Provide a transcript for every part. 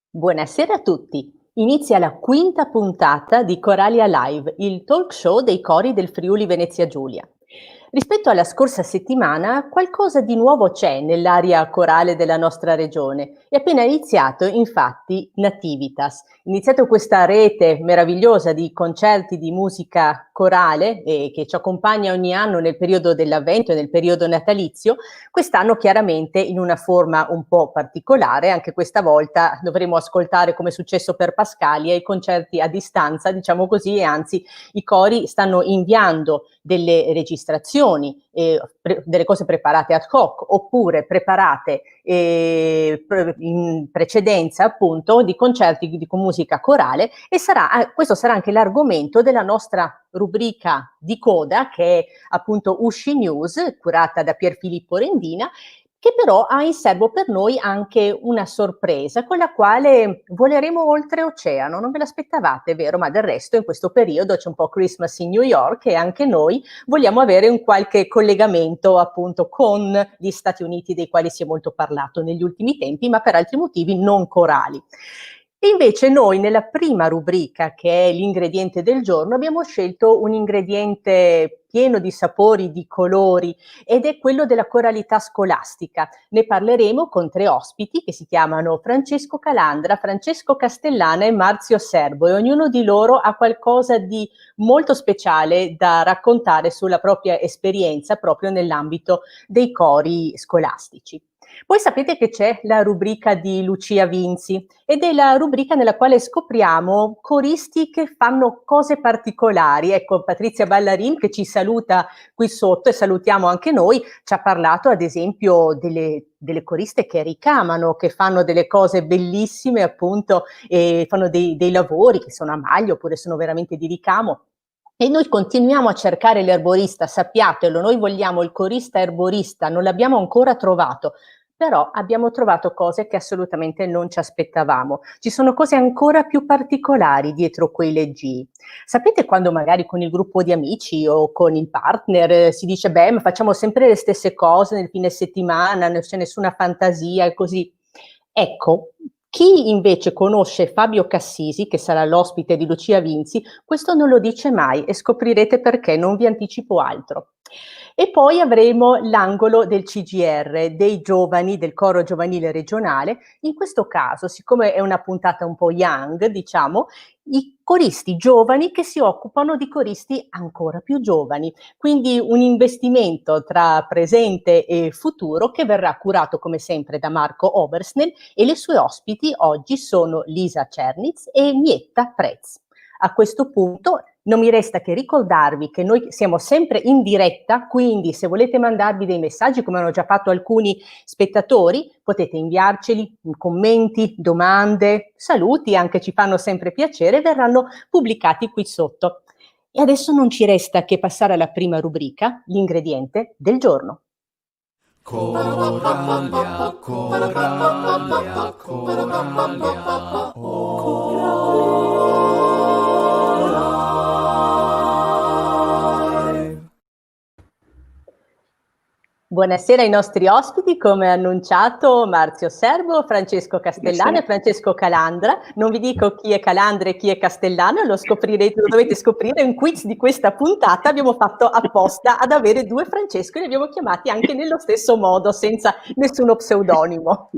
Buonasera a tutti. Inizia la quinta puntata di Coralia Live, il talk show dei cori del Friuli Venezia Giulia. Rispetto alla scorsa settimana, qualcosa di nuovo c'è nell'area corale della nostra regione. È appena iniziato, infatti, Nativitas. Iniziato questa rete meravigliosa di concerti di musica corale che ci accompagna ogni anno nel periodo dell'Avvento e nel periodo natalizio, quest'anno chiaramente in una forma un po' particolare. Anche questa volta dovremo ascoltare, come è successo per Pascalia, i concerti a distanza, diciamo così, e anzi i cori stanno inviando delle registrazioni, delle cose preparate ad hoc oppure preparate in precedenza appunto di concerti di musica corale, e questo sarà anche l'argomento della nostra rubrica di coda, che è appunto Usci News, curata da Pierfilippo Rendina, che però ha in serbo per noi anche una sorpresa con la quale voleremo oltreoceano. Non ve l'aspettavate, vero? Ma del resto in questo periodo c'è un po' Christmas in New York e anche noi vogliamo avere un qualche collegamento appunto con gli Stati Uniti, dei quali si è molto parlato negli ultimi tempi, ma per altri motivi non corali. E invece noi nella prima rubrica, che è l'ingrediente del giorno, abbiamo scelto un ingrediente pieno di sapori, di colori, ed è quello della coralità scolastica. Ne parleremo con tre ospiti che si chiamano Francesco Calandra, Francesco Castellana e Marzio Serbo, e ognuno di loro ha qualcosa di molto speciale da raccontare sulla propria esperienza proprio nell'ambito dei cori scolastici. Poi sapete che c'è la rubrica di Lucia Vinzi, ed è la rubrica nella quale scopriamo coristi che fanno cose particolari. Ecco, Patrizia Ballarin, che ci saluta qui sotto, e salutiamo anche noi, ci ha parlato ad esempio delle coriste che ricamano, che fanno delle cose bellissime appunto, e fanno dei lavori che sono a maglia oppure sono veramente di ricamo. E noi continuiamo a cercare l'erborista, sappiatelo, noi vogliamo il corista erborista, non l'abbiamo ancora trovato, però abbiamo trovato cose che assolutamente non ci aspettavamo. Ci sono cose ancora più particolari dietro quei leggii. Sapete quando magari con il gruppo di amici o con il partner si dice, beh, ma facciamo sempre le stesse cose nel fine settimana, non c'è nessuna fantasia e così. Ecco, chi invece conosce Fabio Cassisi, che sarà l'ospite di Lucia Vinzi, questo non lo dice mai e scoprirete perché, non vi anticipo altro. E poi avremo l'angolo del CGR, dei giovani, del coro giovanile regionale. In questo caso, siccome è una puntata un po' young, diciamo, i coristi giovani che si occupano di coristi ancora più giovani. Quindi un investimento tra presente e futuro che verrà curato come sempre da Marco Obersnel, e le sue ospiti oggi sono Lisa Cernitz e Mietta Prez. A questo punto non mi resta che ricordarvi che noi siamo sempre in diretta, quindi se volete mandarvi dei messaggi, come hanno già fatto alcuni spettatori, potete inviarceli, commenti, domande, saluti, anche ci fanno sempre piacere, verranno pubblicati qui sotto. E adesso non ci resta che passare alla prima rubrica, l'ingrediente del giorno. Coralia, Coralia, Coralia, Buonasera ai nostri ospiti, come annunciato Marzio Serbo, Francesco Castellano e Francesco Calandra. Non vi dico chi è Calandra e chi è Castellano, lo dovete scoprire in quiz di questa puntata. Abbiamo fatto apposta ad avere due Francesco e li abbiamo chiamati anche nello stesso modo, senza nessuno pseudonimo.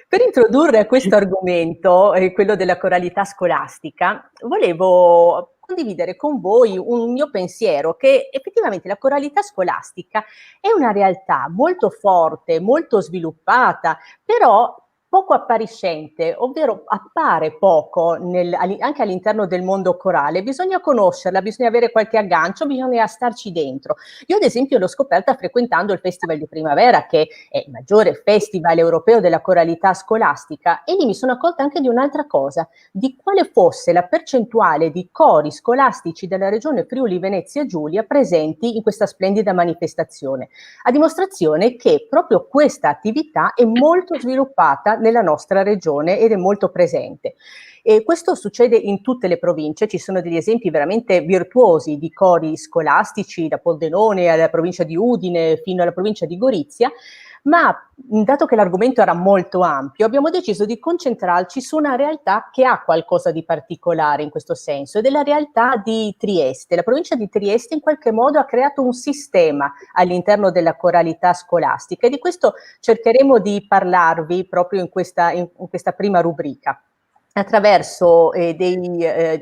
Per introdurre questo argomento, quello della coralità scolastica, volevo condividere con voi un mio pensiero, che effettivamente la coralità scolastica è una realtà molto forte, molto sviluppata, però poco appariscente, ovvero appare poco anche all'interno del mondo corale. Bisogna conoscerla, bisogna avere qualche aggancio, bisogna starci dentro. Io ad esempio l'ho scoperta frequentando il Festival di Primavera, che è il maggiore festival europeo della coralità scolastica, e lì mi sono accorta anche di un'altra cosa, di quale fosse la percentuale di cori scolastici della regione Friuli Venezia Giulia presenti in questa splendida manifestazione, a dimostrazione che proprio questa attività è molto sviluppata nella nostra regione ed è molto presente. E questo succede in tutte le province, ci sono degli esempi veramente virtuosi di cori scolastici, da Pordenone alla provincia di Udine fino alla provincia di Gorizia, ma dato che l'argomento era molto ampio, abbiamo deciso di concentrarci su una realtà che ha qualcosa di particolare in questo senso, ed è la realtà di Trieste. La provincia di Trieste in qualche modo ha creato un sistema all'interno della coralità scolastica, e di questo cercheremo di parlarvi proprio in questa prima rubrica, attraverso dei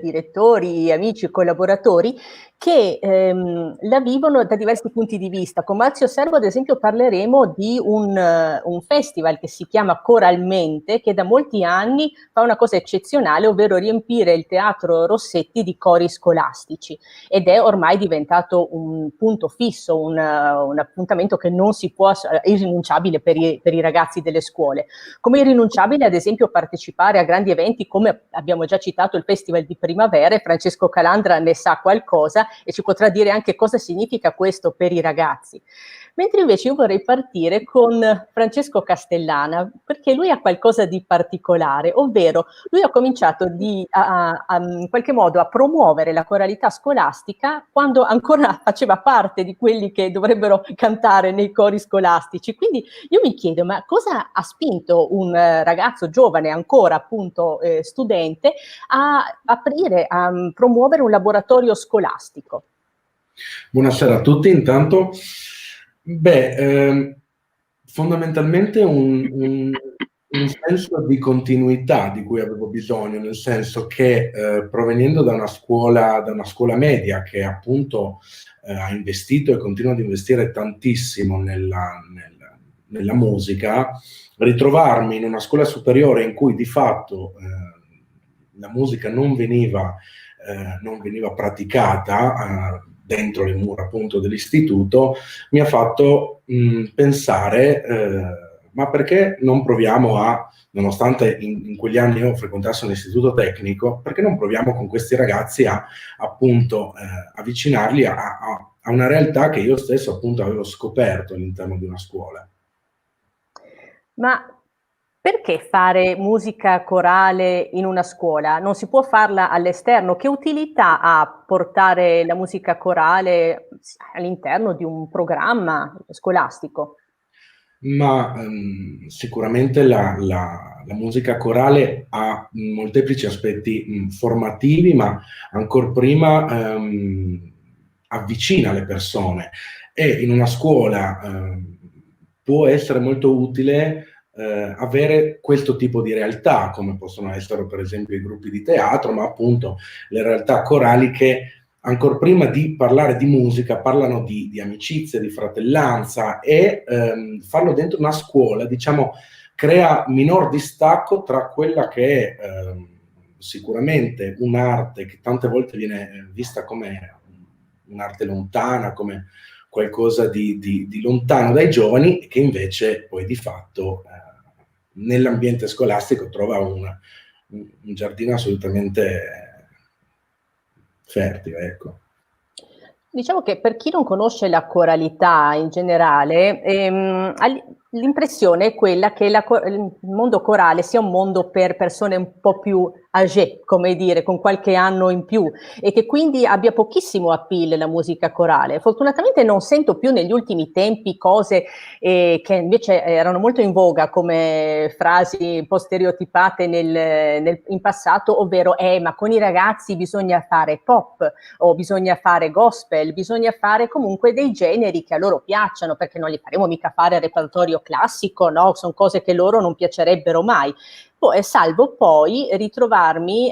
direttori, amici e collaboratori che la vivono da diversi punti di vista. Con Marzio Servo, ad esempio, parleremo di un festival che si chiama Coralmente, che da molti anni fa una cosa eccezionale, ovvero riempire il Teatro Rossetti di cori scolastici, ed è ormai diventato un punto fisso, un appuntamento che non si può, irrinunciabile per i ragazzi delle scuole. Come irrinunciabile, ad esempio, partecipare a grandi eventi come abbiamo già citato il Festival di Primavera, e Francesco Calandra ne sa qualcosa e ci potrà dire anche cosa significa questo per i ragazzi. Mentre invece io vorrei partire con Francesco Castellana, perché lui ha qualcosa di particolare, ovvero lui ha cominciato in qualche modo a promuovere la coralità scolastica quando ancora faceva parte di quelli che dovrebbero cantare nei cori scolastici. Quindi io mi chiedo, ma cosa ha spinto un ragazzo giovane, ancora appunto studente, a aprire, a promuovere un laboratorio scolastico? Buonasera a tutti, intanto. Fondamentalmente un senso di continuità di cui avevo bisogno, nel senso che provenendo da una scuola media che appunto ha investito e continua ad investire tantissimo nella musica, ritrovarmi in una scuola superiore in cui di fatto la musica non veniva praticata dentro le mura appunto dell'istituto, mi ha fatto pensare ma perché non proviamo nonostante in quegli anni io frequentassi un istituto tecnico, perché non proviamo con questi ragazzi a appunto avvicinarli a una realtà che io stesso appunto avevo scoperto all'interno di una scuola. Ma perché fare musica corale in una scuola? Non si può farla all'esterno? Che utilità ha portare la musica corale all'interno di un programma scolastico? Ma sicuramente la musica corale ha molteplici aspetti formativi, ma ancor prima avvicina le persone, e in una scuola può essere molto utile avere questo tipo di realtà, come possono essere per esempio i gruppi di teatro, ma appunto le realtà corali che ancor prima di parlare di musica parlano di amicizia, di fratellanza, e farlo dentro una scuola, diciamo, crea minor distacco tra quella che è sicuramente un'arte che tante volte viene vista come un'arte lontana, come qualcosa di lontano dai giovani, che invece poi di fatto nell'ambiente scolastico trova un giardino assolutamente fertile, ecco. Diciamo che per chi non conosce la coralità in generale, ha l'impressione è quella che il mondo corale sia un mondo per persone un po' più âgé, come dire, con qualche anno in più, e che quindi abbia pochissimo appeal la musica corale. Fortunatamente non sento più negli ultimi tempi cose che invece erano molto in voga come frasi un po' stereotipate in passato, ovvero ma con i ragazzi bisogna fare pop, o bisogna fare gospel, bisogna fare comunque dei generi che a loro piacciono, perché non li faremo mica fare il repertorio neoclassico, no? Sono cose che loro non piacerebbero mai. Salvo poi ritrovarmi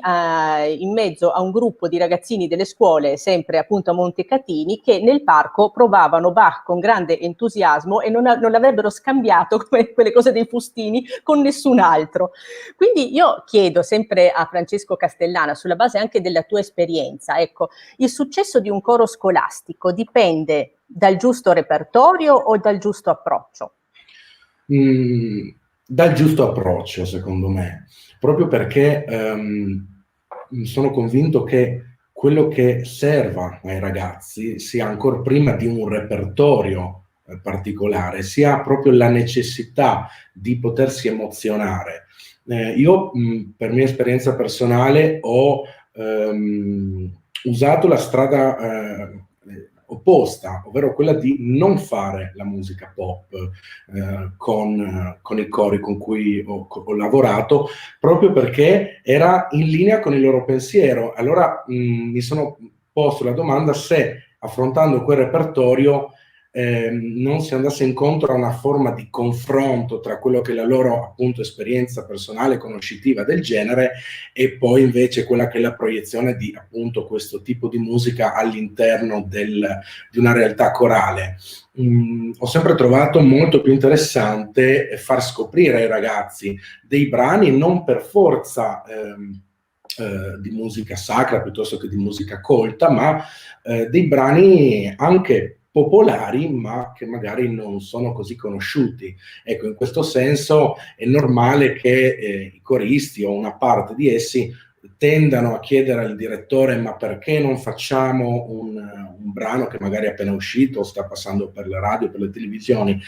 in mezzo a un gruppo di ragazzini delle scuole, sempre appunto a Montecatini, che nel parco provavano Bach con grande entusiasmo e non l'avrebbero scambiato come quelle cose dei fustini con nessun altro. Quindi io chiedo sempre a Francesco Castellana, sulla base anche della tua esperienza, ecco, il successo di un coro scolastico dipende dal giusto repertorio o dal giusto approccio? Dal giusto approccio, secondo me, proprio perché sono convinto che quello che serva ai ragazzi sia ancora prima di un repertorio particolare, sia proprio la necessità di potersi emozionare. Io, per mia esperienza personale, ho usato la strada opposta, ovvero quella di non fare la musica pop con i cori con cui ho lavorato, proprio perché era in linea con il loro pensiero. Allora mi sono posto la domanda se, affrontando quel repertorio, non si andasse incontro a una forma di confronto tra quello che è la loro appunto esperienza personale conoscitiva del genere e poi invece quella che è la proiezione di appunto questo tipo di musica all'interno di una realtà corale. Ho sempre trovato molto più interessante far scoprire ai ragazzi dei brani non per forza di musica sacra piuttosto che di musica colta, ma dei brani anche popolari, ma che magari non sono così conosciuti. Ecco, in questo senso è normale che i coristi o una parte di essi tendano a chiedere al direttore: ma perché non facciamo un brano che magari è appena uscito o sta passando per le radio, per le televisioni?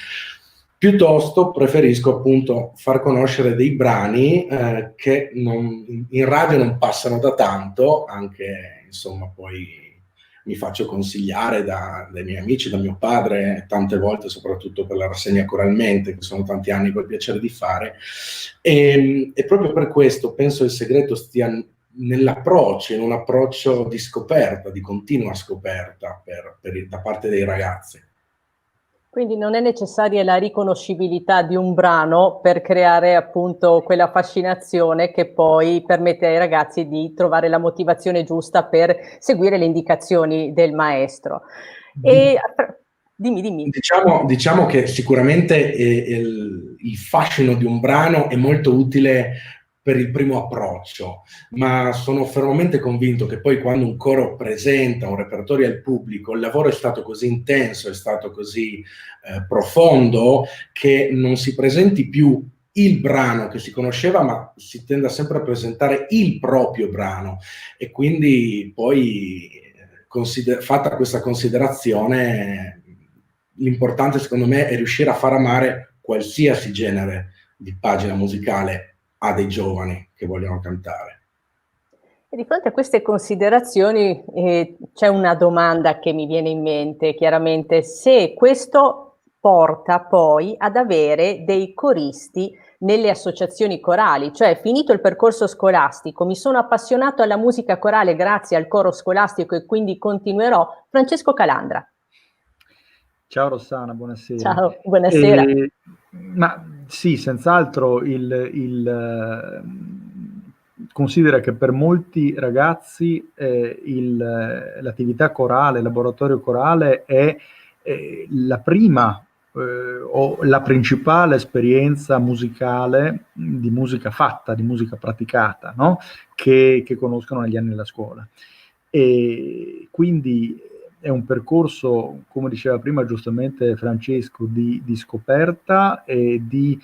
Piuttosto preferisco appunto far conoscere dei brani che in radio non passano da tanto, anche insomma poi mi faccio consigliare dai miei amici, da mio padre, tante volte, soprattutto per la rassegna Coralmente, che sono tanti anni col piacere di fare. E proprio per questo penso il segreto stia nell'approccio, in un approccio di scoperta, di continua scoperta da parte dei ragazzi. Quindi non è necessaria la riconoscibilità di un brano per creare appunto quella fascinazione che poi permette ai ragazzi di trovare la motivazione giusta per seguire le indicazioni del maestro. Dimmi. Diciamo che sicuramente il fascino di un brano è molto utile per il primo approccio, ma sono fermamente convinto che poi quando un coro presenta un repertorio al pubblico, il lavoro è stato così intenso, è stato così profondo, che non si presenti più il brano che si conosceva, ma si tende sempre a presentare il proprio brano, e quindi poi fatta questa considerazione, l'importante secondo me è riuscire a far amare qualsiasi genere di pagina musicale a dei giovani che vogliono cantare. E di fronte a queste considerazioni c'è una domanda che mi viene in mente, chiaramente: se questo porta poi ad avere dei coristi nelle associazioni corali, cioè finito il percorso scolastico, mi sono appassionato alla musica corale grazie al coro scolastico e quindi continuerò. Francesco Calandra. Ciao Rossana, buonasera. Ciao, buonasera. Ma sì, senz'altro considera che per molti ragazzi l'attività corale, il laboratorio corale è la prima o la principale esperienza musicale di musica fatta, di musica praticata, no? che conoscono negli anni della scuola. E quindi è un percorso, come diceva prima giustamente Francesco, di scoperta e di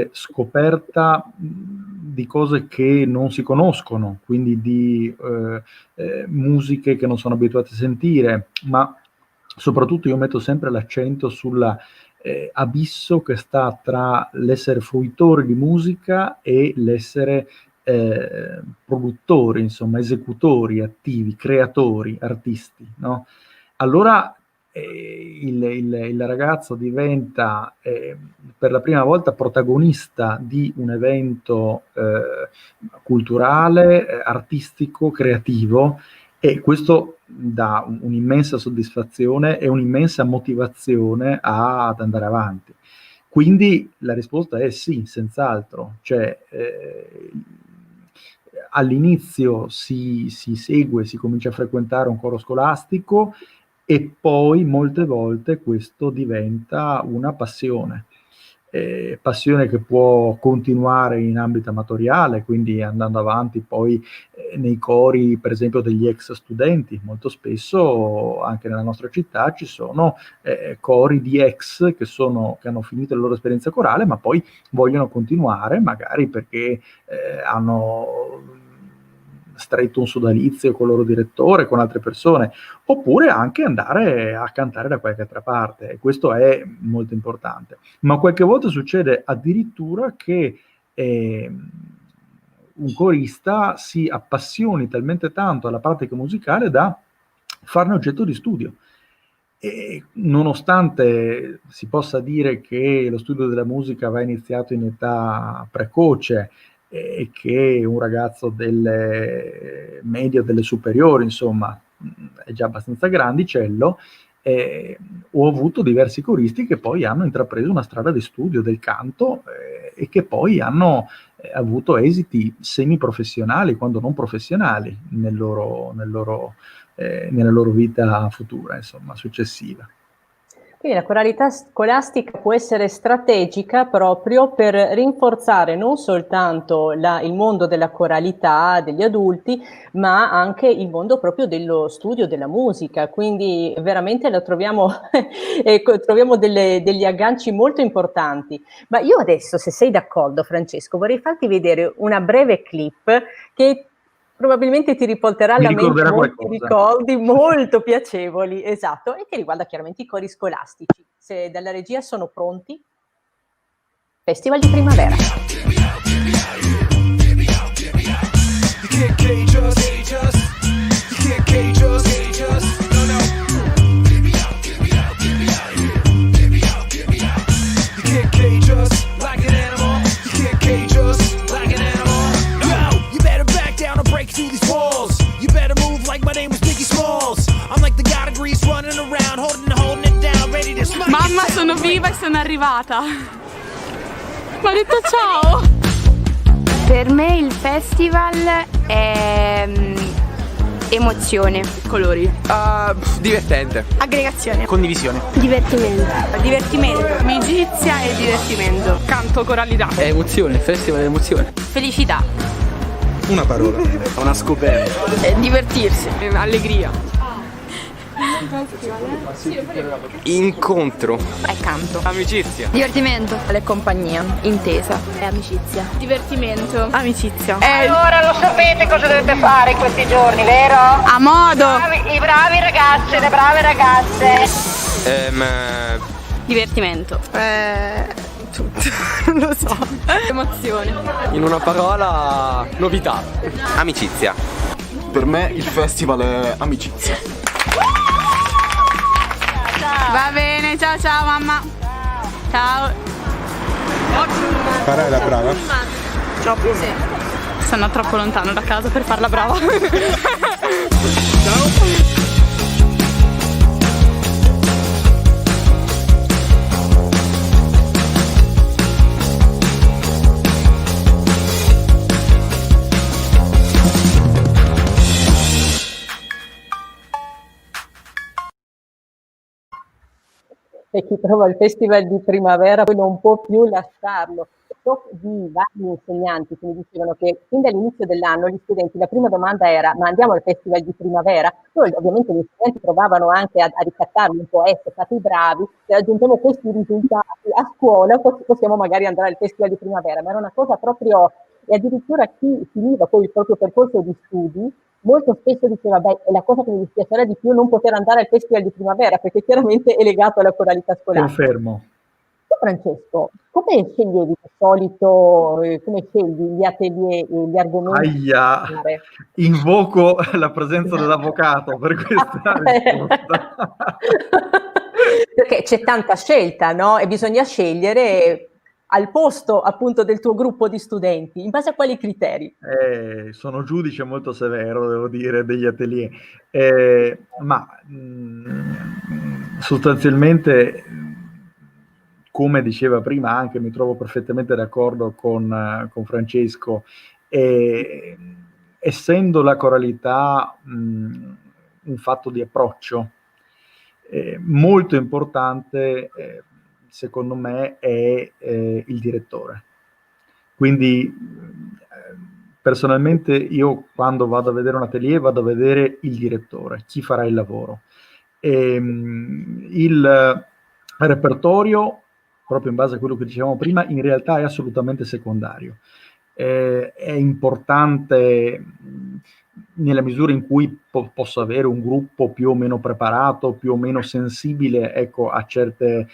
scoperta di cose che non si conoscono, quindi di musiche che non sono abituati a sentire, ma soprattutto io metto sempre l'accento sull'abisso che sta tra l'essere fruitori di musica e l'essere produttori, insomma, esecutori attivi, creatori, artisti, no? Allora il ragazzo diventa per la prima volta protagonista di un evento culturale, artistico, creativo, e questo dà un'immensa soddisfazione e un'immensa motivazione ad andare avanti. Quindi la risposta è sì, senz'altro. Cioè, all'inizio si segue, si comincia a frequentare un coro scolastico e poi molte volte questo diventa una passione. Passione che può continuare in ambito amatoriale, quindi andando avanti poi nei cori, per esempio, degli ex studenti. Molto spesso anche nella nostra città ci sono cori di ex che hanno finito la loro esperienza corale, ma poi vogliono continuare, magari perché hanno stretto un sodalizio con il loro direttore, con altre persone, oppure anche andare a cantare da qualche altra parte, e questo è molto importante. Ma qualche volta succede addirittura che un corista si appassioni talmente tanto alla pratica musicale da farne oggetto di studio. E nonostante si possa dire che lo studio della musica va iniziato in età precoce e che un ragazzo delle medie o delle superiori, insomma, è già abbastanza grandicello, ho avuto diversi coristi che poi hanno intrapreso una strada di studio del canto e che poi hanno avuto esiti semiprofessionali, quando non professionali, nella loro vita futura, insomma, successiva. Quindi la coralità scolastica può essere strategica proprio per rinforzare non soltanto il mondo della coralità degli adulti, ma anche il mondo proprio dello studio della musica. Quindi veramente la troviamo, troviamo degli agganci molto importanti. Ma io adesso, se sei d'accordo, Francesco, vorrei farti vedere una breve clip che probabilmente ti riporterà alla mente molti ricordi molto piacevoli, esatto, e che riguarda chiaramente i cori scolastici. Se dalla regia sono pronti. Festival di primavera. Mamma, sono viva e sono arrivata. Mi ha detto ciao. Per me il festival è emozione. Colori. Divertente. Aggregazione. Condivisione. Divertimento. Divertimento. Amicizia e divertimento. Canto, coralità. È emozione, il festival è emozione. Felicità. Una parola. Una scoperta. Divertirsi. Allegria. Incontro. È canto. Amicizia. Divertimento. È compagnia. Intesa. È amicizia. Divertimento. Amicizia. Allora lo sapete cosa dovete fare in questi giorni, vero? A modo. I bravi ragazzi e le brave ragazze. Divertimento. Tutto. Non lo so. Emozione. In una parola, novità. Amicizia. Per me il festival è amicizia. Va bene, ciao ciao mamma. Ciao. Farai la brava? Troppo. Sì. Sono troppo lontano da casa per farla brava. Ciao. E chi trova il festival di primavera poi non può più lasciarlo. So di vari insegnanti che mi dicevano che fin dall'inizio dell'anno gli studenti, la prima domanda era: ma andiamo al festival di primavera? Poi ovviamente gli studenti provavano anche a ricattarmi un po', se fate i bravi, se raggiungiamo questi risultati a scuola possiamo magari andare al festival di primavera, ma era una cosa proprio, e addirittura chi finiva poi il proprio percorso di studi molto spesso diceva: beh, è la cosa che mi dispiacerà di più non poter andare al festival di primavera, perché chiaramente è legato alla coralità scolastica. Confermo. Tu, Francesco, come sceglievi di solito, come scegli gli atelier e gli argomenti? Aia, invoco la presenza dell'avvocato per questa risposta. Perché c'è tanta scelta, no? E bisogna scegliere al posto appunto del tuo gruppo di studenti, in base a quali criteri? Sono giudice molto severo, devo dire, degli atelier, ma sostanzialmente come diceva prima, anche mi trovo perfettamente d'accordo con Francesco, essendo la coralità un fatto di approccio, molto importante, secondo me, è il direttore. Quindi personalmente io quando vado a vedere un atelier vado a vedere il direttore, chi farà il lavoro. Il repertorio, proprio in base a quello che dicevamo prima, in realtà è assolutamente secondario. È importante nella misura in cui posso avere un gruppo più o meno preparato, più o meno sensibile, ecco, a certi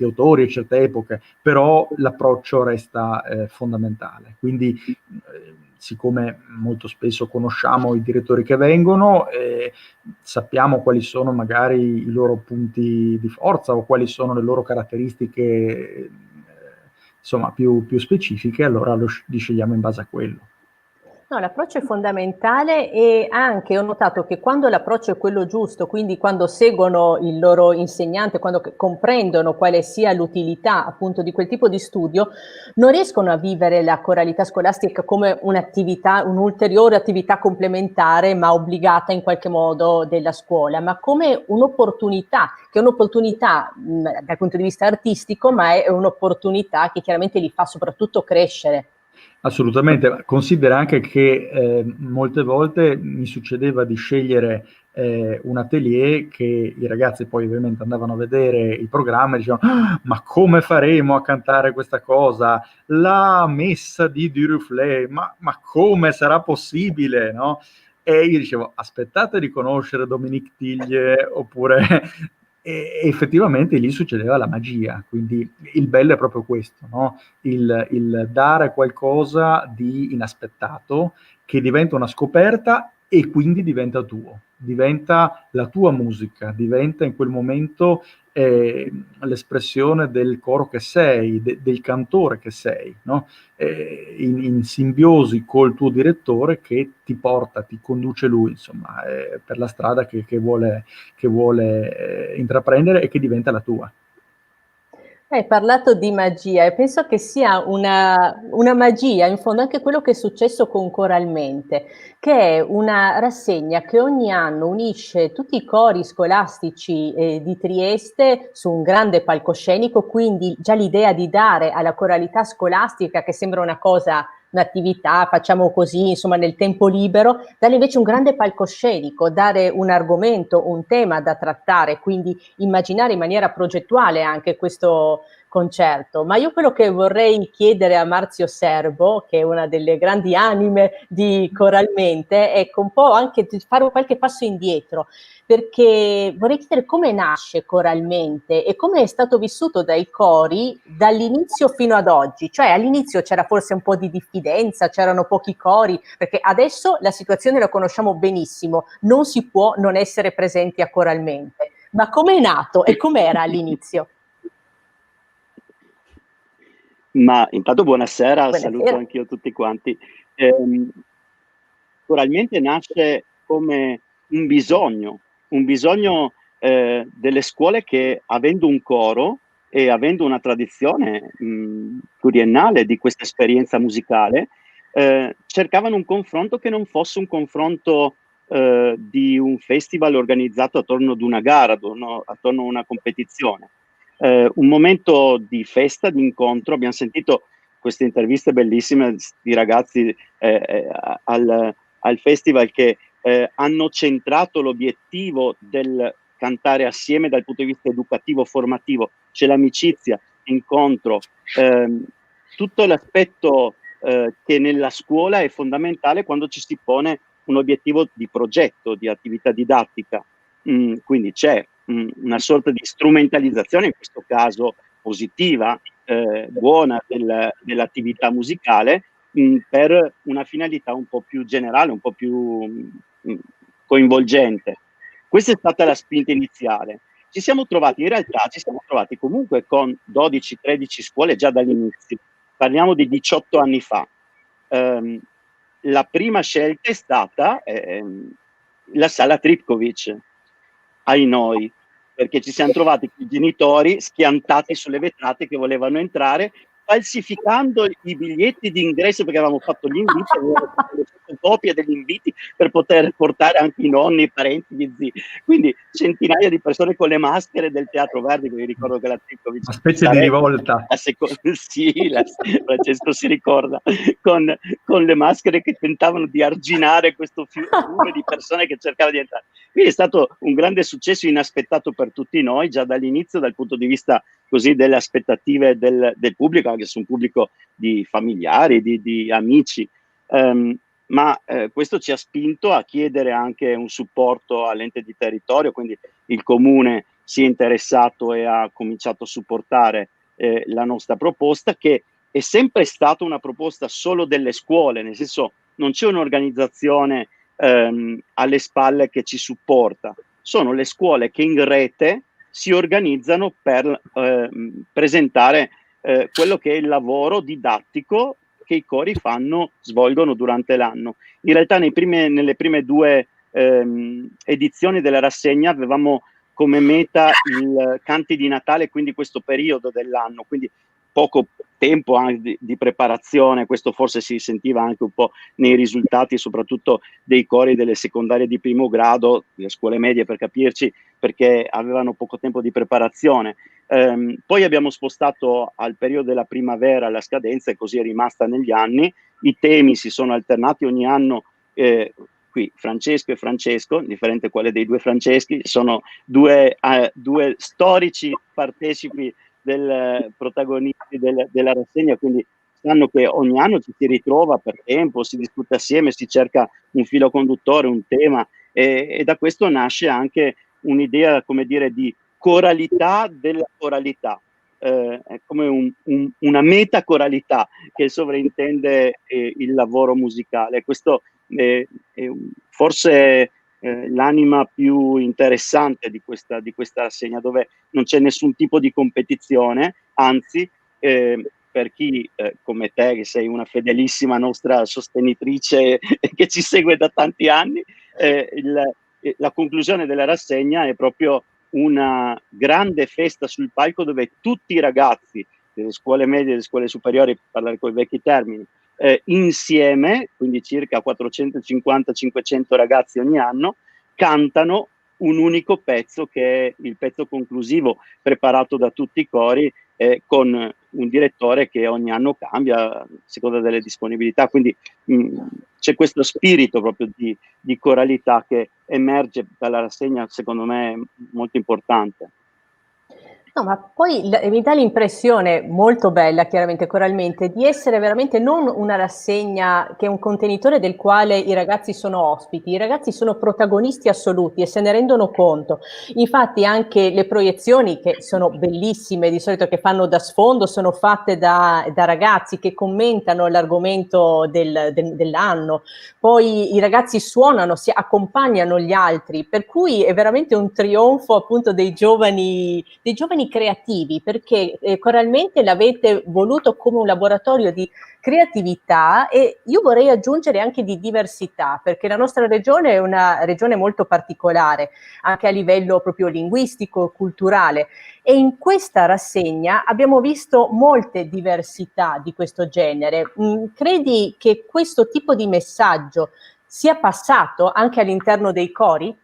autori, a certe epoche, però l'approccio resta fondamentale. Quindi siccome molto spesso conosciamo i direttori che vengono, sappiamo quali sono magari i loro punti di forza o quali sono le loro caratteristiche insomma più specifiche, allora li scegliamo in base a quello. No, l'approccio è fondamentale, e anche ho notato che quando l'approccio è quello giusto, quindi quando seguono il loro insegnante, quando comprendono quale sia l'utilità appunto di quel tipo di studio, non riescono a vivere la coralità scolastica come un'attività, un'ulteriore attività complementare ma obbligata in qualche modo della scuola, ma come un'opportunità, che è un'opportunità dal punto di vista artistico, ma è un'opportunità che chiaramente li fa soprattutto crescere. Assolutamente, considera anche che molte volte mi succedeva di scegliere un atelier che i ragazzi poi ovviamente andavano a vedere il programma e dicevano ma come faremo a cantare questa cosa? La messa di Duruflé, ma come sarà possibile? No? E io dicevo aspettate di conoscere Dominique Tiglie oppure... E effettivamente lì succedeva la magia, quindi il bello è proprio questo, no? Il dare qualcosa di inaspettato che diventa una scoperta e quindi diventa tuo, diventa la tua musica, diventa in quel momento l'espressione del coro che sei, del cantore che sei, no? In simbiosi col tuo direttore che ti porta, ti conduce lui, insomma, per la strada che vuole intraprendere e che diventa la tua. Hai parlato di magia e penso che sia una magia, in fondo, anche quello che è successo con Coralmente, che è una rassegna che ogni anno unisce tutti i cori scolastici di Trieste su un grande palcoscenico, quindi già l'idea di dare alla coralità scolastica, che sembra una cosa, un'attività, facciamo così, insomma, nel tempo libero, dare invece un grande palcoscenico, dare un argomento, un tema da trattare, quindi immaginare in maniera progettuale anche questo concerto. Ma io quello che vorrei chiedere a Marzio Serbo, che è una delle grandi anime di Coralmente, è un po' anche di fare qualche passo indietro, perché vorrei chiedere come nasce Coralmente e come è stato vissuto dai cori dall'inizio fino ad oggi. Cioè all'inizio c'era forse un po' di diffidenza, c'erano pochi cori, perché adesso la situazione la conosciamo benissimo, non si può non essere presenti a Coralmente. Ma come è nato e com'era all'inizio? Ma intanto buonasera, Buonasera. saluto anch'io tutti quanti. Coralmente nasce come un bisogno delle scuole che, avendo un coro e avendo una tradizione pluriennale di questa esperienza musicale, cercavano un confronto che non fosse un confronto di un festival organizzato attorno ad una gara, attorno a una competizione. Un momento di festa, di incontro. Abbiamo sentito queste interviste bellissime di ragazzi al festival che hanno centrato l'obiettivo del cantare assieme dal punto di vista educativo, formativo. C'è l'amicizia, l'incontro, tutto l'aspetto che nella scuola è fondamentale quando ci si pone un obiettivo di progetto, di attività didattica. Quindi c'è una sorta di strumentalizzazione, in questo caso positiva, buona dell'attività musicale, per una finalità un po' più generale, un po' più coinvolgente. Questa è stata la spinta iniziale. In realtà ci siamo trovati comunque con 12-13 scuole già dall'inizio. Parliamo di 18 anni fa. La prima scelta è stata la Sala Tripkovic, ai noi. perché ci siamo trovati con i genitori schiantati sulle vetrate che volevano entrare, falsificando i biglietti di ingresso, perché avevamo fatto gli inviti, avevamo fatto le fotocopie degli inviti per poter portare anche i nonni, i parenti, gli zii. Quindi centinaia di persone con le maschere del Teatro Verdi, che ricordo che la Tripkovic... Una specie di rivolta. Sì, Francesco si ricorda, con le maschere che tentavano di arginare questo fiume di persone che cercavano di entrare. Quindi è stato un grande successo inaspettato per tutti noi, già dall'inizio, dal punto di vista così delle aspettative del pubblico, anche su un pubblico di familiari, di amici. Ma questo ci ha spinto a chiedere anche un supporto all'ente di territorio, quindi il comune si è interessato e ha cominciato a supportare la nostra proposta, che è sempre stata una proposta solo delle scuole, nel senso non c'è un'organizzazione alle spalle che ci supporta, sono le scuole che in rete si organizzano per presentare quello che è il lavoro didattico che i cori svolgono durante l'anno. In realtà nelle prime due edizioni della rassegna avevamo come meta il canti di Natale, quindi questo periodo dell'anno, quindi poco tempo anche di preparazione. Questo forse si sentiva anche un po' nei risultati, soprattutto dei cori delle secondarie di primo grado, le scuole medie per capirci, perché avevano poco tempo di preparazione. Poi abbiamo spostato al periodo della primavera la scadenza, e così è rimasta negli anni. I temi si sono alternati ogni anno. Qui Francesco e Francesco, differente quale dei due Franceschi, sono due storici partecipi protagonisti della rassegna, quindi sanno che ogni anno ci si ritrova per tempo, si discute assieme, si cerca un filo conduttore, un tema, e da questo nasce anche un'idea, come dire, di coralità della coralità, è come una metacoralità che sovraintende il lavoro musicale. Questo è forse l'anima più interessante di questa rassegna, dove non c'è nessun tipo di competizione, anzi per chi come te, che sei una fedelissima nostra sostenitrice e che ci segue da tanti anni, la conclusione della rassegna è proprio una grande festa sul palco, dove tutti i ragazzi delle scuole medie e delle scuole superiori, per parlare con i vecchi termini, insieme, quindi circa 450-500 ragazzi ogni anno, cantano un unico pezzo, che è il pezzo conclusivo preparato da tutti i cori, con un direttore che ogni anno cambia a seconda delle disponibilità. Quindi c'è questo spirito proprio di coralità che emerge dalla rassegna, secondo me molto importante. No, ma poi mi dà l'impressione molto bella, chiaramente, coralmente, di essere veramente non una rassegna che è un contenitore del quale i ragazzi sono ospiti, i ragazzi sono protagonisti assoluti e se ne rendono conto. Infatti anche le proiezioni, che sono bellissime, di solito che fanno da sfondo, sono fatte da ragazzi che commentano l'argomento dell'anno, poi i ragazzi suonano, si accompagnano gli altri, per cui è veramente un trionfo appunto dei giovani creativi, perché coralmente l'avete voluto come un laboratorio di creatività, e io vorrei aggiungere anche di diversità, perché la nostra regione è una regione molto particolare anche a livello proprio linguistico, culturale, e in questa rassegna abbiamo visto molte diversità di questo genere. Credi che questo tipo di messaggio sia passato anche all'interno dei cori?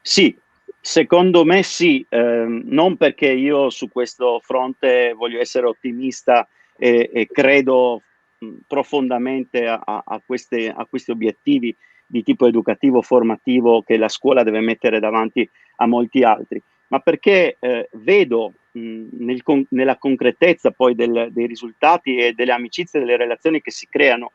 Sì, secondo me sì, non perché io su questo fronte voglio essere ottimista e credo profondamente a questi obiettivi di tipo educativo, formativo, che la scuola deve mettere davanti a molti altri, ma perché vedo nella concretezza poi dei risultati e delle amicizie, delle relazioni che si creano,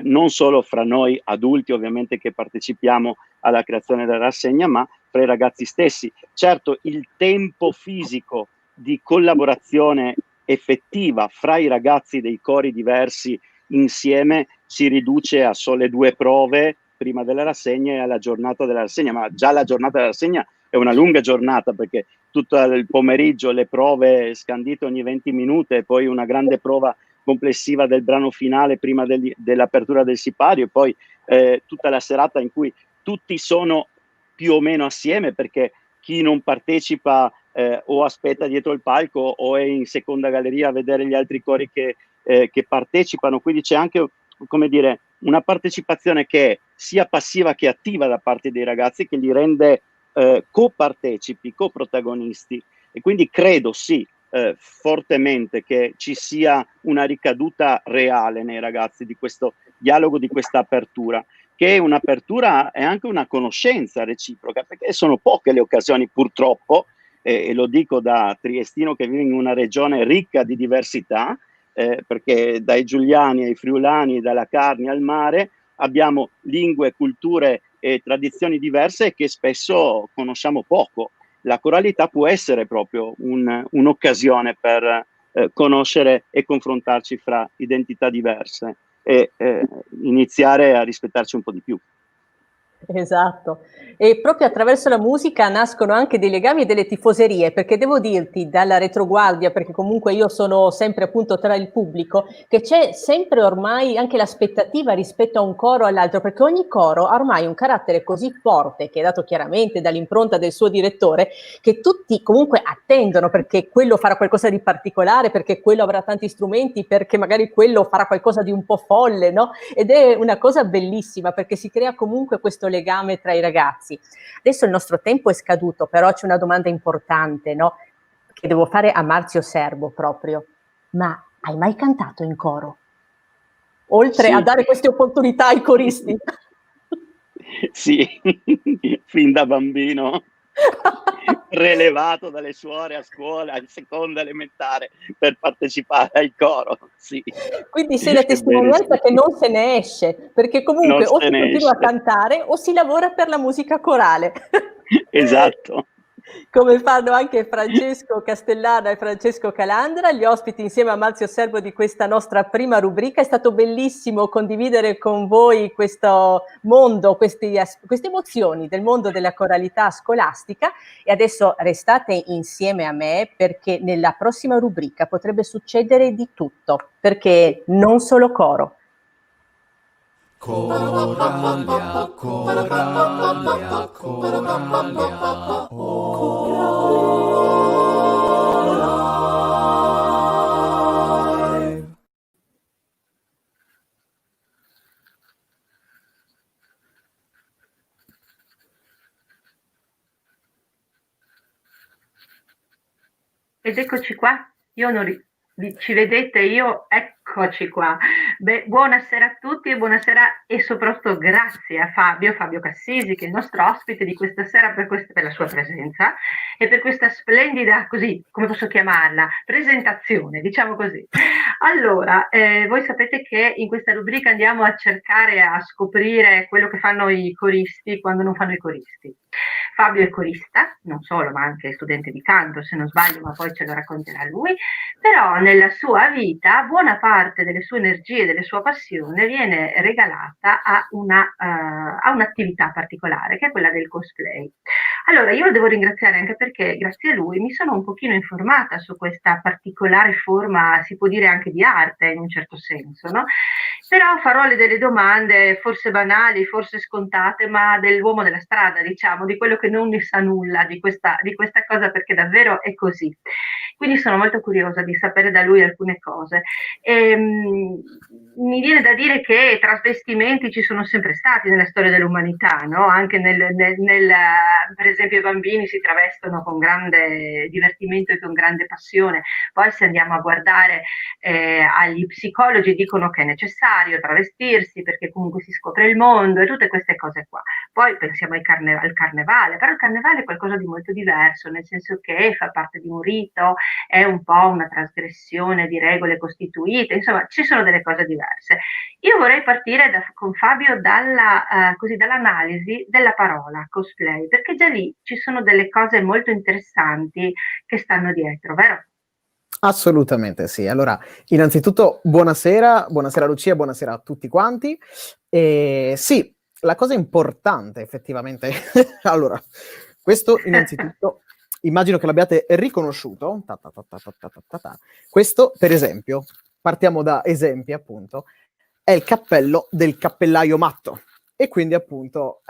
non solo fra noi adulti ovviamente che partecipiamo alla creazione della rassegna, ma fra i ragazzi stessi. Certo, il tempo fisico di collaborazione effettiva fra i ragazzi dei cori diversi insieme si riduce a sole 2 prove prima della rassegna e alla giornata della rassegna, ma già la giornata della rassegna è una lunga giornata, perché tutto il pomeriggio le prove scandite ogni 20 minuti e poi una grande prova complessiva del brano finale prima dell'apertura del sipario, e poi tutta la serata in cui tutti sono più o meno assieme, perché chi non partecipa o aspetta dietro il palco o è in seconda galleria a vedere gli altri cori che partecipano, quindi c'è anche, come dire, una partecipazione che è sia passiva che attiva da parte dei ragazzi, che li rende copartecipi, coprotagonisti, e quindi credo sì, fortemente che ci sia una ricaduta reale nei ragazzi di questo dialogo, di questa apertura, che è un'apertura e anche una conoscenza reciproca, perché sono poche le occasioni, purtroppo, e lo dico da triestino che vive in una regione ricca di diversità, perché dai giuliani ai friulani, dalla carne al mare, abbiamo lingue, culture e tradizioni diverse che spesso conosciamo poco. La coralità può essere proprio un'occasione per conoscere e confrontarci fra identità diverse e iniziare a rispettarci un po' di più. Esatto, e proprio attraverso la musica nascono anche dei legami e delle tifoserie, perché devo dirti dalla retroguardia, perché comunque io sono sempre appunto tra il pubblico, che c'è sempre ormai anche l'aspettativa rispetto a un coro o all'altro, perché ogni coro ha ormai un carattere così forte, che è dato chiaramente dall'impronta del suo direttore, che tutti comunque attendono, perché quello farà qualcosa di particolare, perché quello avrà tanti strumenti, perché magari quello farà qualcosa di un po' folle, no? Ed è una cosa bellissima, perché si crea comunque questo legame tra i ragazzi. Adesso il nostro tempo è scaduto, però c'è una domanda importante, no? Che devo fare a Marzio Serbo proprio. Ma hai mai cantato in coro? Oltre a dare queste opportunità ai coristi? Sì, fin da bambino, prelevato dalle suore a scuola, in seconda elementare, per partecipare al coro, sì. Quindi sei la testimonianza che non se ne esce, perché comunque o si continua a cantare o si lavora per la musica corale. Esatto. Come fanno anche Francesco Castellana e Francesco Calandra, gli ospiti insieme a Marzio Serbo di questa nostra prima rubrica. È stato bellissimo condividere con voi questo mondo, queste emozioni del mondo della coralità scolastica, e adesso restate insieme a me, perché nella prossima rubrica potrebbe succedere di tutto, perché non solo coro. Coralia, Coralia, Coralia, Ed eccoci qua, ci vedete, io eccoci qua. Beh, buonasera a tutti e buonasera e soprattutto grazie a Fabio Cassisi, che è il nostro ospite di questa sera, per la sua presenza e per questa splendida, così, come posso chiamarla, presentazione, diciamo così. Allora, voi sapete che in questa rubrica andiamo a cercare, a scoprire quello che fanno i coristi quando non fanno i coristi. Fabio è corista, non solo, ma anche studente di canto, se non sbaglio, ma poi ce lo racconterà lui. Però nella sua vita buona parte delle sue energie, delle sue passioni viene regalata a un'attività particolare, che è quella del cosplay. Allora, io lo devo ringraziare anche perché grazie a lui mi sono un pochino informata su questa particolare forma, si può dire anche di arte in un certo senso, no? Però farò delle domande forse banali, forse scontate, ma dell'uomo della strada, diciamo, di quello che non ne sa nulla di questa cosa, perché davvero è così. Quindi sono molto curiosa di sapere da lui alcune cose. Mi viene da dire che trasvestimenti ci sono sempre stati nella storia dell'umanità, no? Anche per esempio i bambini si travestono con grande divertimento e con grande passione. Poi se andiamo a guardare agli psicologi dicono che è necessario travestirsi perché comunque si scopre il mondo e tutte queste cose qua. Poi pensiamo al carnevale, però il carnevale è qualcosa di molto diverso, nel senso che fa parte di un rito, è un po' una trasgressione di regole costituite, insomma ci sono delle cose diverse. Io vorrei partire con Fabio dall'analisi della parola cosplay, perché già lì ci sono delle cose molto interessanti che stanno dietro, vero? Assolutamente sì. Allora, innanzitutto buonasera Lucia, buonasera a tutti quanti. Sì, la cosa importante effettivamente, allora, questo innanzitutto immagino che l'abbiate riconosciuto. Questo, per esempio, partiamo da esempi appunto, è il cappello del cappellaio matto, e quindi appunto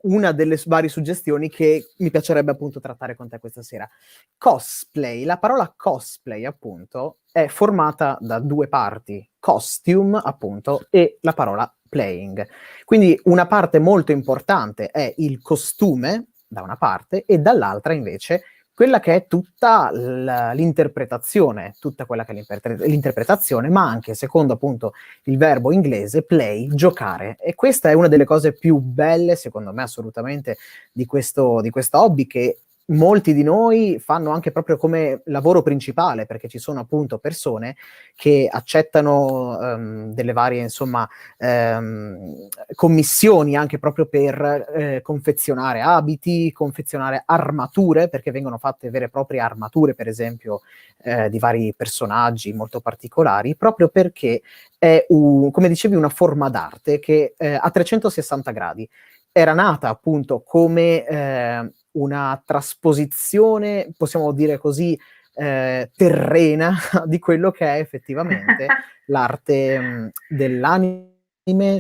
una delle varie suggestioni che mi piacerebbe appunto trattare con te questa sera. Cosplay, la parola cosplay appunto è formata da due parti, costume appunto e la parola playing. Quindi una parte molto importante è il costume da una parte e dall'altra invece quella che è tutta l'interpretazione, tutta quella che è l'interpretazione, ma anche, secondo appunto il verbo inglese, play, giocare. E questa è una delle cose più belle, secondo me, assolutamente, di questo hobby, che molti di noi fanno anche proprio come lavoro principale, perché ci sono appunto persone che accettano delle varie, insomma, commissioni anche proprio per confezionare abiti, confezionare armature, perché vengono fatte vere e proprie armature, per esempio, di vari personaggi molto particolari, proprio perché è, come dicevi, una forma d'arte che a 360 gradi era nata appunto come una trasposizione, possiamo dire così, terrena di quello che è effettivamente l'arte dell'anime,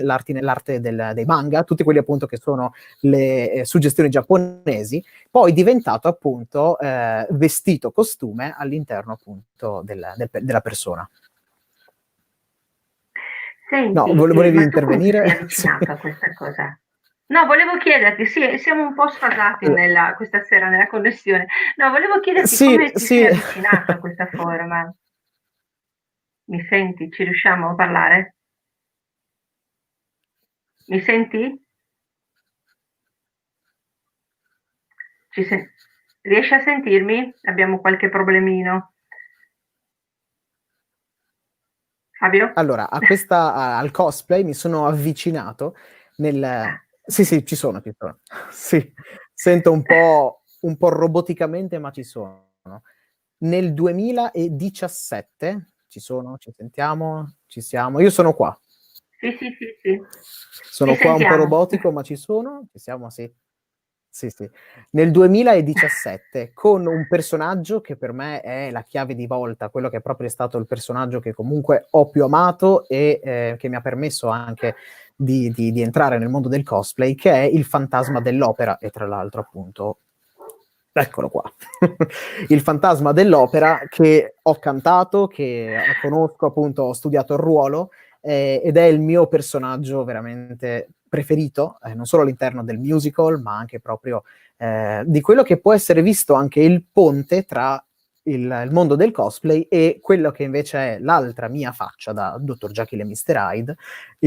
l'arte dei manga, tutti quelli appunto che sono le suggestioni giapponesi, poi diventato appunto vestito, costume all'interno appunto della persona. Senti, No, volevi ma tu intervenire? come sei avvicinato a questa cosa? No, volevo chiederti, sì, siamo un po' sfasati questa sera nella connessione. No, volevo chiederti come ti sei avvicinato a questa forma. Mi senti? Ci riusciamo a parlare? Mi senti? Riesci a sentirmi? Abbiamo qualche problemino. Fabio? Allora, al cosplay mi sono avvicinato nel... Sì, ci sono. Sì, sento un po' roboticamente, ma ci sono. Nel 2017 ci sentiamo, ci siamo. Io sono qua. Sì. Sono Ti qua sentiamo. un po' robotico, ma ci siamo, sì. Sì. Nel 2017, con un personaggio che per me è la chiave di volta, quello che è proprio stato il personaggio che comunque ho più amato e che mi ha permesso anche di entrare nel mondo del cosplay, che è il Fantasma dell'Opera, e tra l'altro appunto, eccolo qua, il Fantasma dell'Opera, che ho cantato, che conosco appunto, ho studiato il ruolo, ed è il mio personaggio veramente preferito, non solo all'interno del musical, ma anche proprio di quello che può essere visto anche il ponte tra il mondo del cosplay e quello che invece è l'altra mia faccia da Dr. Jekyll e Mr. Hyde,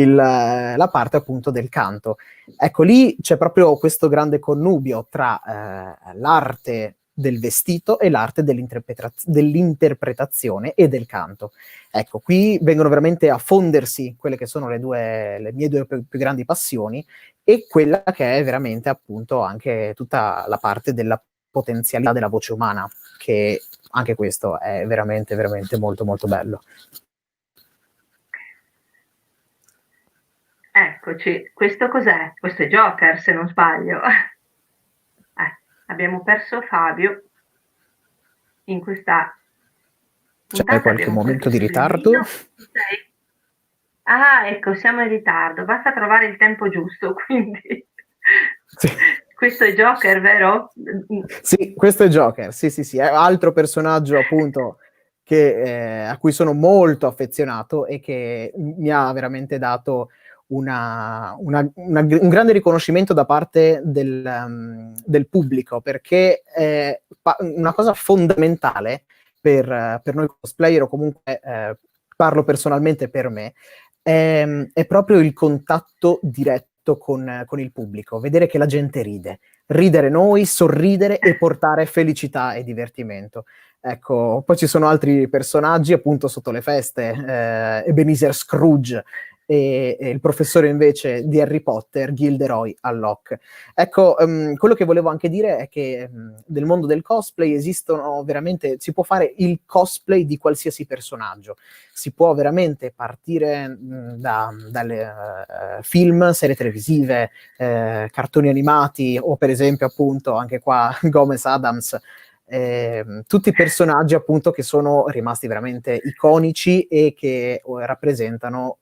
la parte appunto del canto. Ecco, lì c'è proprio questo grande connubio tra l'arte del vestito e l'arte dell'interpretazione e del canto. Ecco, qui vengono veramente a fondersi quelle che sono le mie due più grandi passioni e quella che è veramente appunto anche tutta la parte della potenzialità della voce umana, che anche questo è veramente, veramente molto, molto bello. Eccoci, questo cos'è? Questo è Joker, se non sbaglio. Abbiamo perso Fabio in questa puntata. C'è qualche momento di ritardo? Ecco, siamo in ritardo. Basta trovare il tempo giusto, quindi... Sì. Questo è Joker, vero? Sì, questo è Joker, sì, è altro personaggio appunto a cui sono molto affezionato e che mi ha veramente dato un grande riconoscimento da parte del pubblico, perché è una cosa fondamentale per noi cosplayer, o comunque parlo personalmente per me, è proprio il contatto diretto con il pubblico, vedere che la gente ridere noi, sorridere e portare felicità e divertimento. Ecco, poi ci sono altri personaggi appunto sotto le feste, Ebenezer Scrooge e il professore invece di Harry Potter, Gilderoy Alloc. Ecco, quello che volevo anche dire è che nel mondo del cosplay esistono veramente, si può fare il cosplay di qualsiasi personaggio, si può veramente partire dalle film, serie televisive, cartoni animati o per esempio appunto anche qua Gomez Adams, tutti i personaggi appunto che sono rimasti veramente iconici e che rappresentano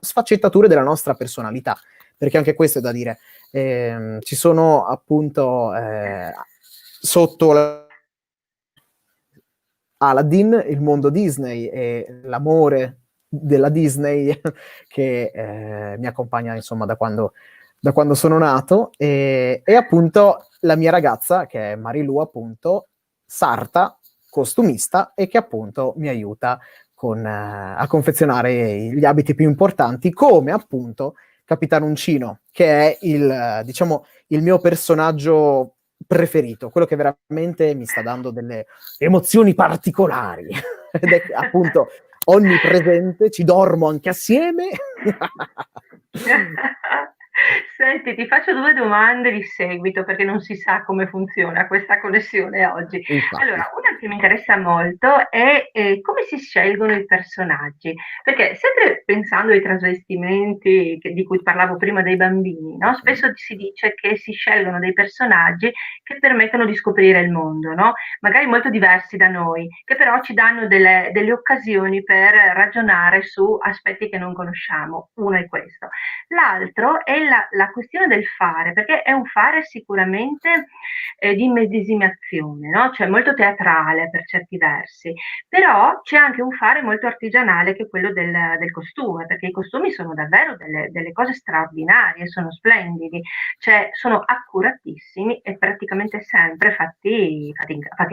sfaccettature della nostra personalità, perché anche questo è da dire. Ci sono appunto sotto Aladdin, il mondo Disney e l'amore della Disney che mi accompagna insomma da quando sono nato, e appunto la mia ragazza che è Marilu, appunto sarta, costumista, e che appunto mi aiuta a confezionare gli abiti più importanti, come appunto Capitan Uncino, che è diciamo, il mio personaggio preferito, quello che veramente mi sta dando delle emozioni particolari ed è appunto onnipresente, ci dormo anche assieme. Senti, ti faccio 2 domande di seguito perché non si sa come funziona questa connessione oggi. Infatti. Allora, una che mi interessa molto è come si scelgono i personaggi, perché sempre pensando ai trasvestimenti di cui parlavo prima dei bambini, no? Spesso si dice che si scelgono dei personaggi che permettono di scoprire il mondo, no? Magari molto diversi da noi, che però ci danno delle occasioni per ragionare su aspetti che non conosciamo. Uno è questo. L'altro è la questione del fare, perché è un fare sicuramente di immedesimazione, no? Cioè molto teatrale per certi versi, però c'è anche un fare molto artigianale che è quello del costume, perché i costumi sono davvero delle cose straordinarie, sono splendidi, cioè sono accuratissimi e praticamente sempre fatti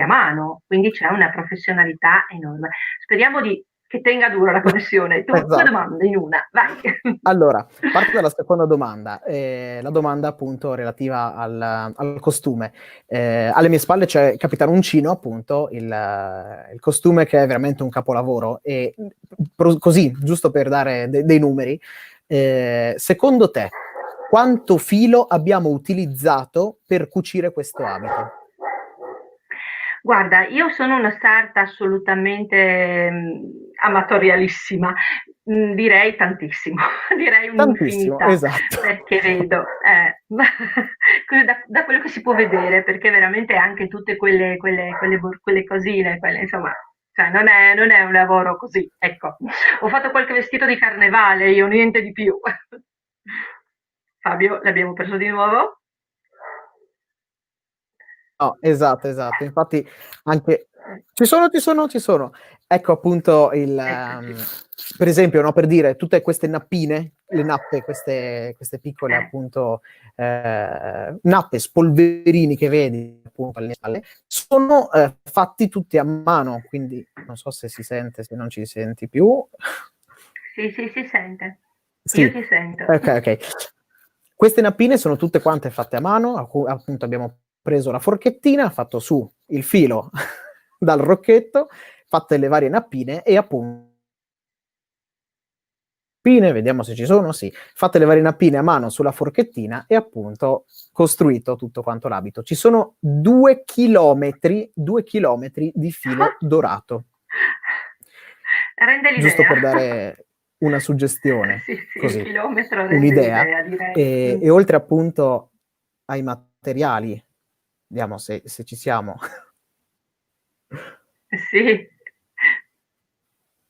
a mano, quindi c'è una professionalità enorme. Speriamo che tenga duro la connessione. Tu, Esatto. 2 domande in una, vai. Allora, parto dalla seconda domanda, la domanda appunto relativa al costume. Alle mie spalle c'è Capitan Uncino, appunto, il costume che è veramente un capolavoro, e così, giusto per dare dei numeri, secondo te, quanto filo abbiamo utilizzato per cucire questo abito? Guarda, io sono una sarta assolutamente amatorialissima, direi tantissimo, direi Tantissimo, un'infinità, esatto. perché vedo, da quello che si può vedere, perché veramente anche tutte quelle cosine, insomma, cioè non è un lavoro così, ecco. Ho fatto qualche vestito di carnevale, io niente di più. Fabio, l'abbiamo perso di nuovo? No, esatto. Infatti anche ci sono. Ecco appunto per esempio, no, per dire, tutte queste nappine, le nappe, queste piccole appunto nappe, spolverini che vedi appunto alle spalle, sono fatti tutti a mano, quindi non so se si sente, se non ci senti più. Sì, si sente. Sì. Io ti sento. Ok. Queste nappine sono tutte quante fatte a mano, appunto abbiamo preso la forchettina, fatto su il filo dal rocchetto, fatte le varie nappine e appunto vediamo se ci sono, sì, fatte le varie nappine a mano sulla forchettina e appunto costruito tutto quanto l'abito. Ci sono 2 chilometri di filo dorato. Rende l'idea. Giusto per dare una suggestione, sì, così, il chilometro rende un'idea. l'idea, direi. E oltre appunto ai materiali, vediamo se ci siamo. Sì,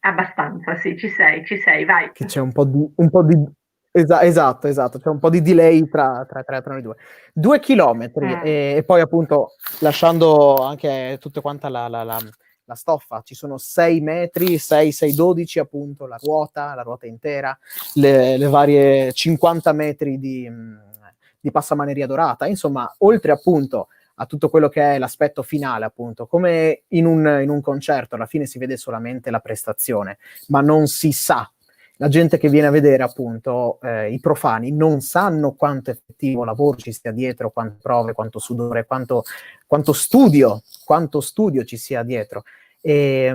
abbastanza, sì, ci sei, vai. Che c'è un po' di esatto, c'è un po' di delay tra noi due. 2 chilometri e poi appunto lasciando anche tutta quanta la stoffa, ci sono 6 metri, 6, 12 appunto, la ruota intera, le varie 50 metri di passamaneria dorata, insomma, oltre appunto a tutto quello che è l'aspetto finale, appunto, come in un concerto, alla fine si vede solamente la prestazione, ma non si sa. La gente che viene a vedere, appunto, i profani, non sanno quanto effettivo lavoro ci sia dietro, quante prove, quanto sudore, quanto studio ci sia dietro. E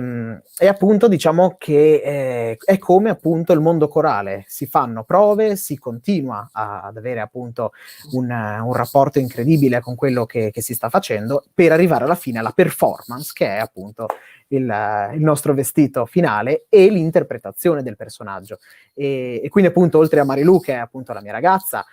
appunto diciamo che è come appunto il mondo corale, si fanno prove, si continua ad avere appunto un rapporto incredibile con quello che si sta facendo per arrivare alla fine alla performance, che è appunto il nostro vestito finale e l'interpretazione del personaggio. E quindi appunto oltre a Marilu, che è appunto la mia ragazza,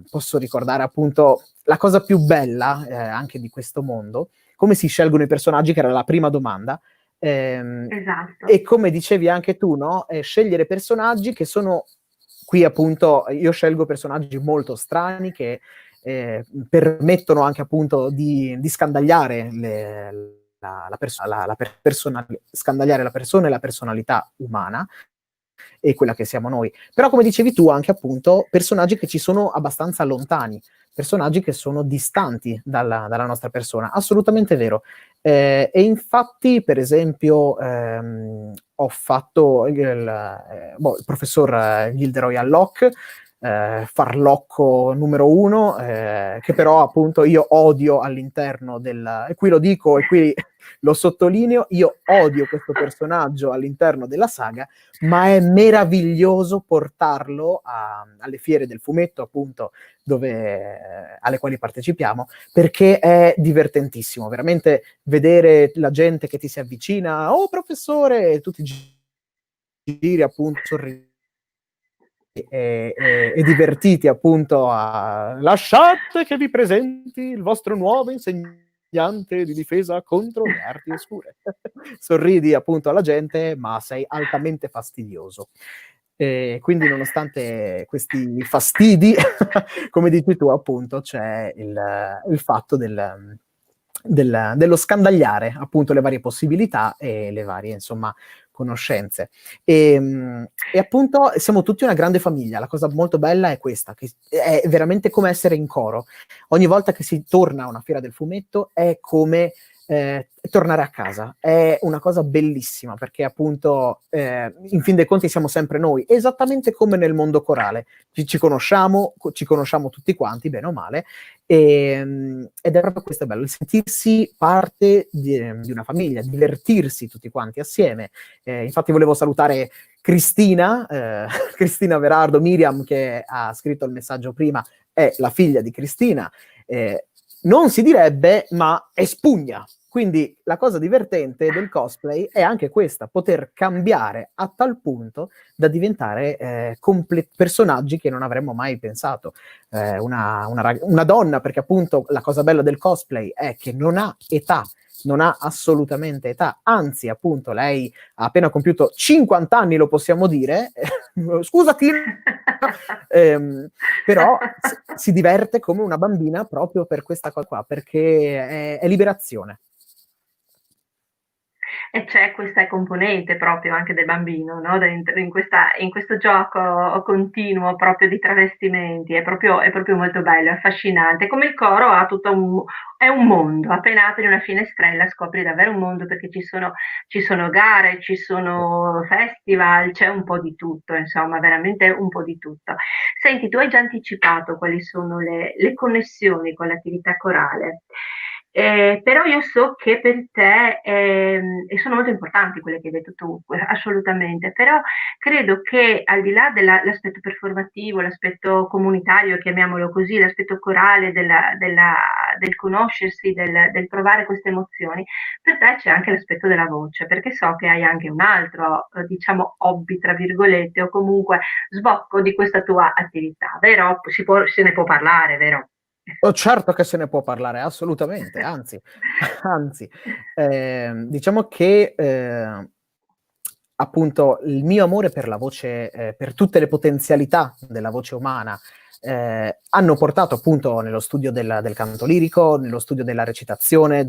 posso ricordare appunto la cosa più bella anche di questo mondo, come si scelgono i personaggi, che era la prima domanda, esatto. E come dicevi anche tu, no? Scegliere personaggi che sono qui appunto io scelgo personaggi molto strani che permettono anche appunto di scandagliare scandagliare la persona e la personalità umana e quella che siamo noi. Però come dicevi tu, anche appunto personaggi che ci sono abbastanza lontani, personaggi che sono distanti dalla nostra persona, assolutamente vero. E infatti, per esempio, ho fatto il professor Gilderoy Alloc, farlocco numero 1, che però appunto io odio all'interno e qui lo dico e qui lo sottolineo, io odio questo personaggio all'interno della saga, ma è meraviglioso portarlo alle fiere del fumetto, appunto, alle quali partecipiamo, perché è divertentissimo, veramente vedere la gente che ti si avvicina, oh professore, e tu ti giri appunto, sorridi e divertiti appunto lasciate che vi presenti il vostro nuovo insegnante di difesa contro le arti oscure. Sorridi appunto alla gente, ma sei altamente fastidioso. Quindi nonostante questi fastidi, come dici tu appunto, c'è il fatto dello scandagliare appunto le varie possibilità e le varie, insomma, conoscenze. E appunto siamo tutti una grande famiglia. La cosa molto bella è questa, che è veramente come essere in coro. Ogni volta che si torna a una fiera del fumetto è come tornare a casa. È una cosa bellissima, perché appunto in fin dei conti siamo sempre noi, esattamente come nel mondo corale. Ci conosciamo tutti quanti, bene o male, ed è proprio questo bello, il sentirsi parte di una famiglia, divertirsi tutti quanti assieme. Infatti volevo salutare Cristina Verardo, Miriam, che ha scritto il messaggio prima, è la figlia di Cristina. Non si direbbe, ma espugna. Quindi la cosa divertente del cosplay è anche questa, poter cambiare a tal punto da diventare personaggi che non avremmo mai pensato. Una donna, perché appunto la cosa bella del cosplay è che non ha età, non ha assolutamente età, anzi appunto lei ha appena compiuto 50 anni, lo possiamo dire, scusati, però si diverte come una bambina proprio per questa cosa qua, perché è liberazione. E c'è questa componente proprio anche del bambino, no? in questo gioco continuo proprio di travestimenti, è proprio molto bello, è affascinante. Come il coro ha è un mondo, appena apri una finestrella scopri davvero un mondo, perché ci sono gare, ci sono festival, c'è un po' di tutto, insomma, veramente un po' di tutto. Senti, tu hai già anticipato quali sono le connessioni con l'attività corale. Però io so che per te, e sono molto importanti quelle che hai detto tu, assolutamente, però credo che al di là dell'aspetto performativo, l'aspetto comunitario, chiamiamolo così, l'aspetto corale del conoscersi, del provare queste emozioni, per te c'è anche l'aspetto della voce, perché so che hai anche un altro, diciamo, hobby, tra virgolette, o comunque sbocco di questa tua attività, vero? Se ne può parlare, vero? Oh, certo che se ne può parlare, assolutamente, anzi, diciamo che appunto il mio amore per la voce, per tutte le potenzialità della voce umana, hanno portato appunto nello studio del canto lirico, nello studio della recitazione,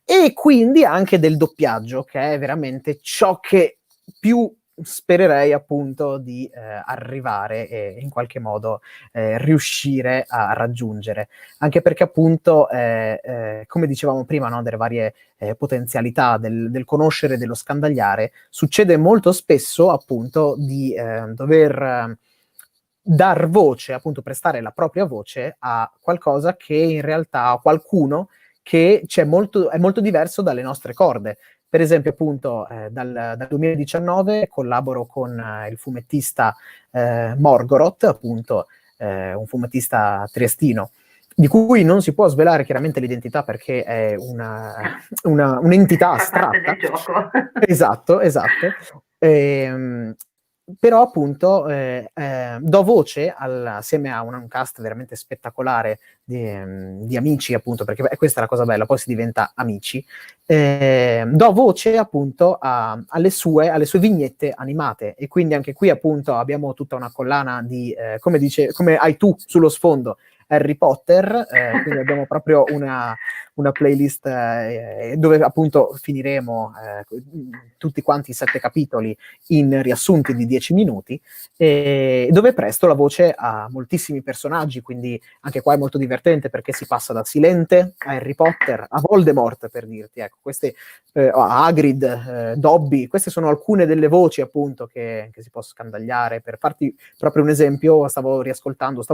e quindi anche del doppiaggio, che è veramente ciò che più spererei appunto di arrivare e in qualche modo riuscire a raggiungere, anche perché appunto come dicevamo prima, no, delle varie potenzialità del conoscere, dello scandagliare, succede molto spesso appunto di dover dar voce, appunto prestare la propria voce a qualcosa che in realtà, a qualcuno che è molto diverso dalle nostre corde. Per esempio, appunto, dal 2019 collaboro con il fumettista Morgoroth, appunto, un fumettista triestino, di cui non si può svelare chiaramente l'identità perché è un'entità astratta. Fa parte del gioco. Esatto. però appunto do voce assieme a un cast veramente spettacolare di amici, appunto, perché questa è la cosa bella, poi si diventa amici. Do voce appunto alle sue vignette animate, e quindi anche qui appunto abbiamo tutta una collana di, come hai tu sullo sfondo, Harry Potter, quindi abbiamo proprio una playlist dove appunto finiremo tutti quanti i 7 capitoli in riassunti di 10 minuti, dove presto la voce a moltissimi personaggi, quindi anche qua è molto divertente perché si passa da Silente a Harry Potter a Voldemort, per dirti, ecco, queste a Hagrid, Dobby, queste sono alcune delle voci appunto che si possono scandagliare. Per farti proprio un esempio, stavo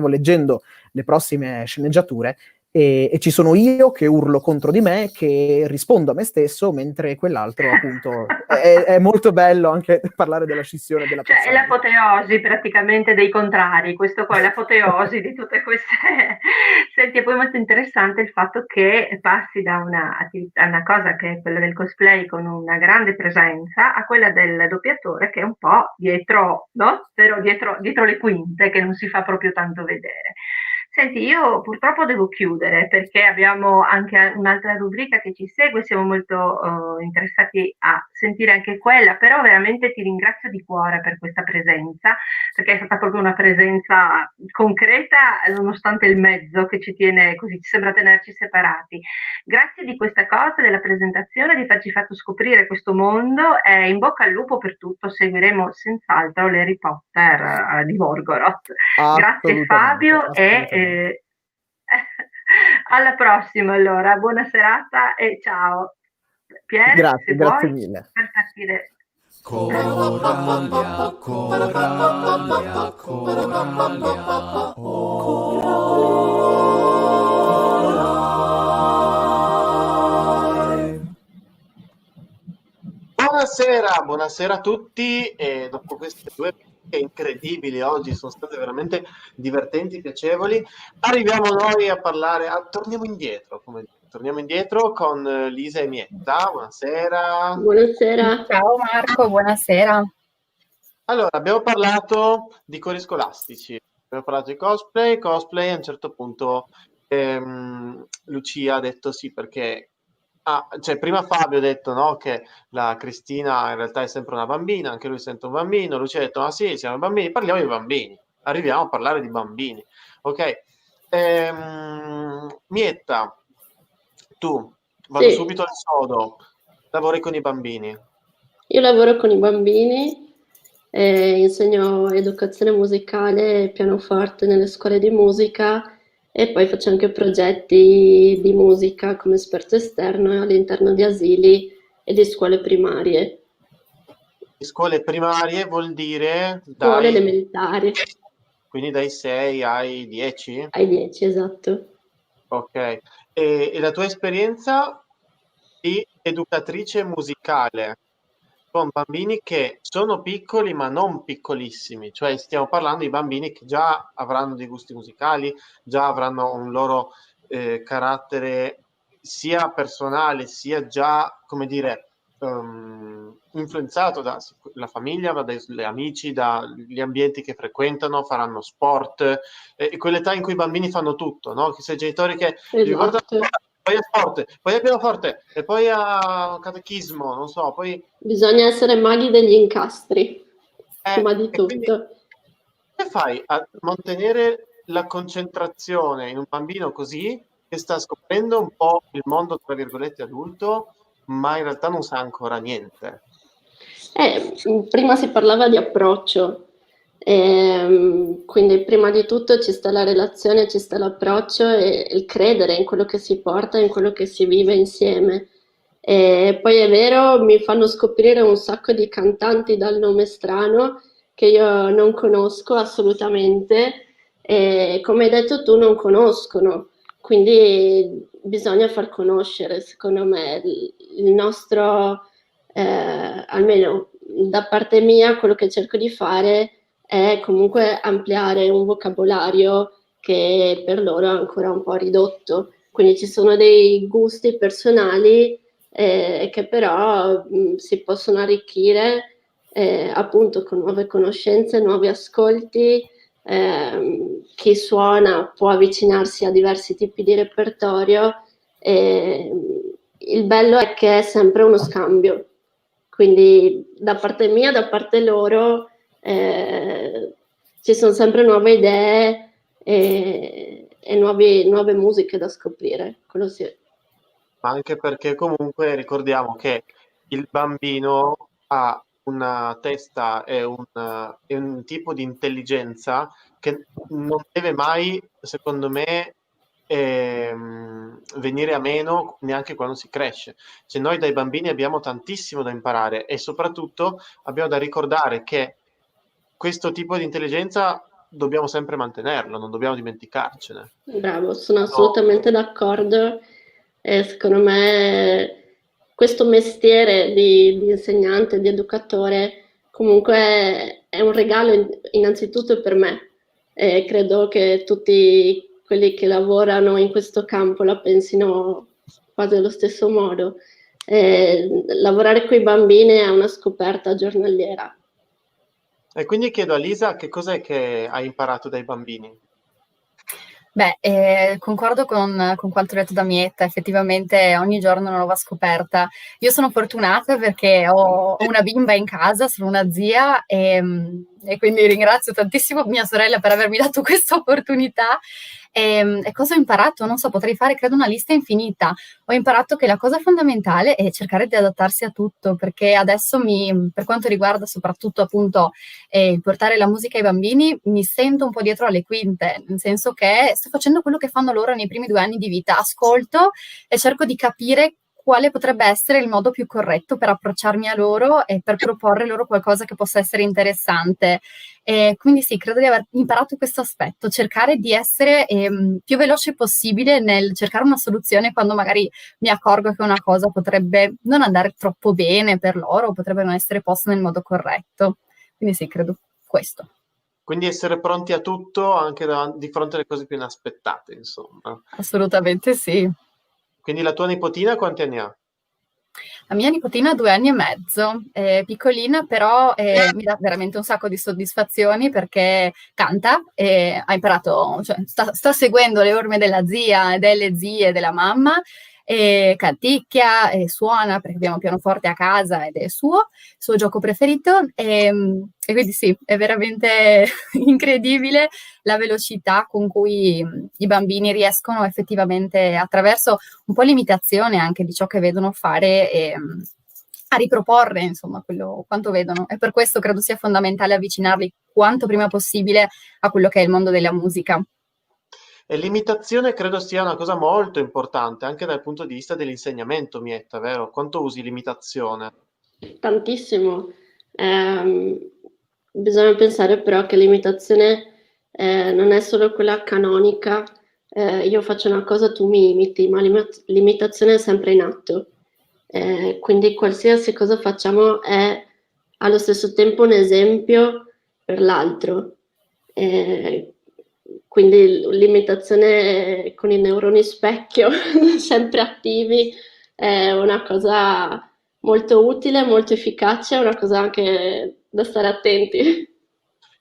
leggendo le prossime sceneggiature e ci sono io che urlo contro di me, che rispondo a me stesso, mentre quell'altro appunto è molto bello anche parlare della scissione della persona. È l'apoteosi praticamente dei contrari, questo qua è l'apoteosi di tutte queste. Senti, è poi molto interessante il fatto che passi da una cosa che è quella del cosplay con una grande presenza a quella del doppiatore che è un po' dietro, no? Però dietro le quinte, che non si fa proprio tanto vedere. Senti, io purtroppo devo chiudere perché abbiamo anche un'altra rubrica che ci segue, siamo molto interessati a sentire anche quella, però veramente ti ringrazio di cuore per questa presenza, perché è stata proprio una presenza concreta nonostante il mezzo che ci tiene così, ci sembra tenerci separati. Grazie di questa cosa, della presentazione, di farci fatto scoprire questo mondo, e in bocca al lupo per tutto, seguiremo senz'altro l'Harry Potter di Morgoroth. Grazie Fabio e alla prossima allora, buona serata e ciao. Pier, grazie mille. Per partire. Coralia, Coralia, Coralia, Buonasera a tutti, e dopo queste due incredibili oggi, sono state veramente divertenti, piacevoli, arriviamo noi a parlare, torniamo indietro con Lisa e Mietta. Buonasera. Buonasera. Ciao Marco, buonasera. Allora, abbiamo parlato di cori scolastici, abbiamo parlato di cosplay, a un certo punto Lucia ha detto sì perché prima Fabio ha detto no, che la Cristina in realtà è sempre una bambina, anche lui sente un bambino, Lucia ha detto ma sì, siamo bambini, parliamo di bambini, arriviamo a parlare di bambini, ok? Mietta, tu, vado subito al sodo, lavori con i bambini? Io lavoro con i bambini, insegno educazione musicale e pianoforte nelle scuole di musica, e poi faccio anche progetti di musica come esperto esterno all'interno di asili e di scuole primarie. Scuole primarie vuol dire? Scuole elementari. Quindi dai 6 ai 10? Ai 10, esatto. Ok. E la tua esperienza di educatrice musicale con bambini che sono piccoli ma non piccolissimi, cioè stiamo parlando di bambini che già avranno dei gusti musicali, già avranno un loro carattere sia personale sia già, come dire, influenzato dalla famiglia, dagli amici, dagli ambienti che frequentano, faranno sport, e quell'età in cui i bambini fanno tutto, no? Che sei genitori che Esatto. Poi a sport, poi a pianoforte, e poi a catechismo, non so, poi... Bisogna essere maghi degli incastri, prima di tutto. Quindi, come fai a mantenere la concentrazione in un bambino così, che sta scoprendo un po' il mondo, tra virgolette, adulto, ma in realtà non sa ancora niente? Prima si parlava di approccio. Quindi prima di tutto ci sta la relazione, ci sta l'approccio e il credere in quello che si porta, in quello che si vive insieme. E poi è vero, mi fanno scoprire un sacco di cantanti dal nome strano che io non conosco assolutamente, e come hai detto tu non conoscono, quindi bisogna far conoscere, secondo me, il nostro, almeno da parte mia, quello che cerco di fare è comunque ampliare un vocabolario che per loro è ancora un po' ridotto. Quindi ci sono dei gusti personali che però si possono arricchire appunto con nuove conoscenze, nuovi ascolti. Chi suona può avvicinarsi a diversi tipi di repertorio. Il bello è che è sempre uno scambio, quindi da parte mia, da parte loro, ci sono sempre nuove idee e nuove musiche da scoprire, quello sì. Anche perché comunque ricordiamo che il bambino ha una testa e un tipo di intelligenza che non deve mai, secondo me, venire a meno neanche quando si cresce. Cioè, noi dai bambini abbiamo tantissimo da imparare e soprattutto abbiamo da ricordare che questo tipo di intelligenza dobbiamo sempre mantenerlo, non dobbiamo dimenticarcene. Bravo, sono assolutamente d'accordo. Secondo me questo mestiere di insegnante, di educatore, comunque è un regalo innanzitutto per me. Credo che tutti quelli che lavorano in questo campo la pensino quasi allo stesso modo. Lavorare con i bambini è una scoperta giornaliera. E quindi chiedo a Lisa che cos'è che hai imparato dai bambini? Beh, concordo con quanto detto da Mietta, effettivamente ogni giorno una nuova scoperta. Io sono fortunata perché ho una bimba in casa, sono una zia e quindi ringrazio tantissimo mia sorella per avermi dato questa opportunità. E cosa ho imparato? Non so, potrei fare credo una lista infinita. Ho imparato che la cosa fondamentale è cercare di adattarsi a tutto, perché adesso per quanto riguarda soprattutto appunto il portare la musica ai bambini, mi sento un po' dietro alle quinte, nel senso che sto facendo quello che fanno loro nei primi 2 anni di vita, ascolto e cerco di capire quale potrebbe essere il modo più corretto per approcciarmi a loro e per proporre loro qualcosa che possa essere interessante. Quindi sì, credo di aver imparato questo aspetto, cercare di essere più veloce possibile nel cercare una soluzione quando magari mi accorgo che una cosa potrebbe non andare troppo bene per loro, potrebbe non essere posta nel modo corretto. Quindi sì, credo questo. Quindi essere pronti a tutto anche di fronte alle cose più inaspettate, insomma. Assolutamente sì. Quindi la tua nipotina quanti anni ha? La mia nipotina ha 2 anni e mezzo, è piccolina, però mi dà veramente un sacco di soddisfazioni perché canta e ha imparato, cioè sta seguendo le orme della zia e delle zie e della mamma, e canticchia e suona perché abbiamo un pianoforte a casa ed è il suo gioco preferito e quindi sì, è veramente incredibile la velocità con cui i bambini riescono effettivamente attraverso un po' l'imitazione anche di ciò che vedono fare a riproporre insomma quello quanto vedono, e per questo credo sia fondamentale avvicinarli quanto prima possibile a quello che è il mondo della musica. E l'imitazione credo sia una cosa molto importante anche dal punto di vista dell'insegnamento, Mietta, vero? Quanto usi l'imitazione? Tantissimo. Bisogna pensare però che l'imitazione non è solo quella canonica, io faccio una cosa, tu mi imiti, ma l'imitazione è sempre in atto. Quindi qualsiasi cosa facciamo è allo stesso tempo un esempio per l'altro. Quindi l'imitazione con i neuroni specchio sempre attivi è una cosa molto utile, molto efficace, è una cosa anche da stare attenti.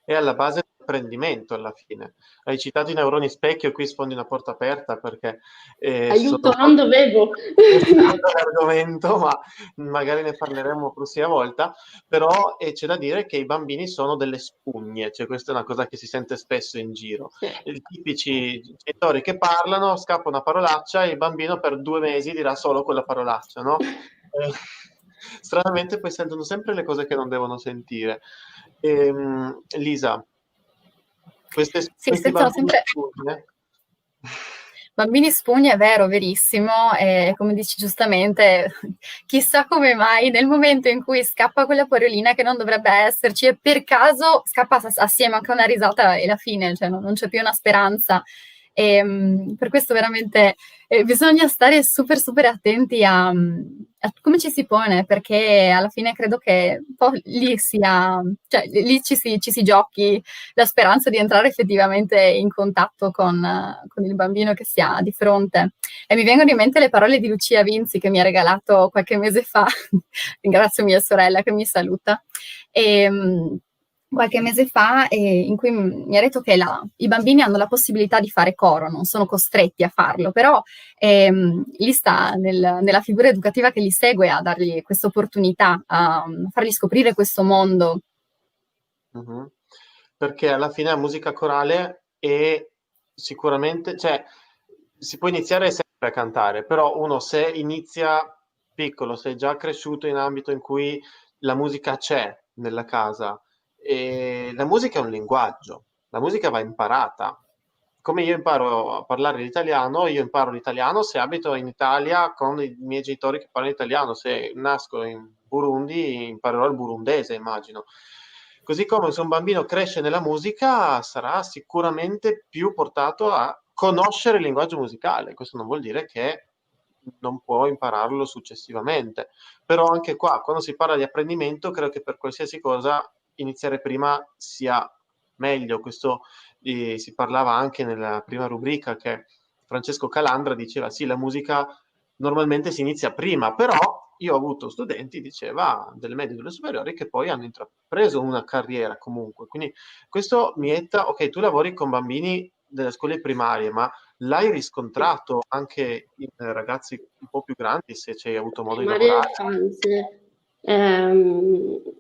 È alla base dell'apprendimento alla fine. Hai citato i neuroni specchio, qui sfondi una porta aperta perché Aiuto, non dovevo. l'argomento, ma magari ne parleremo la prossima volta. Però c'è da dire che i bambini sono delle spugne, cioè questa è una cosa che si sente spesso in giro. I tipici genitori che parlano, scappa una parolaccia e il bambino per 2 mesi dirà solo quella parolaccia, no? Stranamente poi sentono sempre le cose che non devono sentire. Lisa, questi bambini sempre... spugne? Bambini spugni è vero, verissimo, e come dici giustamente, chissà come mai nel momento in cui scappa quella parolina che non dovrebbe esserci e per caso scappa assieme anche una risata e la fine, cioè non c'è più una speranza. E per questo veramente bisogna stare super super attenti a come ci si pone, perché alla fine credo che un po' lì lì ci si giochi la speranza di entrare effettivamente in contatto con il bambino che si ha di fronte. E mi vengono in mente le parole di Lucia Vinzi che mi ha regalato qualche mese fa, ringrazio mia sorella che mi saluta, Qualche mese fa, in cui mi ha detto che i bambini hanno la possibilità di fare coro, non sono costretti a farlo, però lì sta nella figura educativa che li segue a dargli questa opportunità, a fargli scoprire questo mondo. Mhm. Perché alla fine la musica corale è sicuramente, cioè, si può iniziare sempre a cantare, però uno se inizia piccolo, se è già cresciuto in ambito in cui la musica c'è nella casa, e la musica è un linguaggio, la musica va imparata. Come io imparo a parlare l'italiano, io imparo l'italiano se abito in Italia con i miei genitori che parlano italiano, se nasco in Burundi imparerò il burundese, immagino. Così come se un bambino cresce nella musica sarà sicuramente più portato a conoscere il linguaggio musicale. Questo non vuol dire che non può impararlo successivamente. Però anche qua, quando si parla di apprendimento, credo che per qualsiasi cosa iniziare prima sia meglio. Questo si parlava anche nella prima rubrica che Francesco Calandra diceva sì, la musica normalmente si inizia prima, però io ho avuto studenti, diceva, delle medie e delle superiori che poi hanno intrapreso una carriera comunque. Quindi questo mi etta, ok, tu lavori con bambini delle scuole primarie, ma l'hai riscontrato anche in ragazzi un po' più grandi, se ci hai avuto modo di Primaria lavorare? infanzia.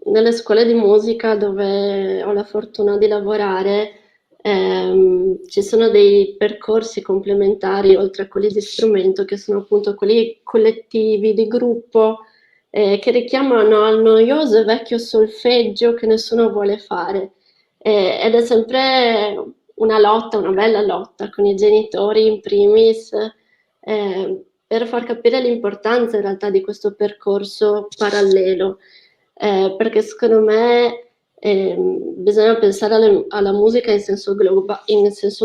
Nelle scuole di musica dove ho la fortuna di lavorare, ci sono dei percorsi complementari oltre a quelli di strumento, che sono appunto quelli collettivi, di gruppo, che richiamano al noioso e vecchio solfeggio che nessuno vuole fare. Ed è sempre una lotta, una bella lotta con i genitori in primis, per far capire l'importanza in realtà di questo percorso parallelo, perché secondo me bisogna pensare alla musica in senso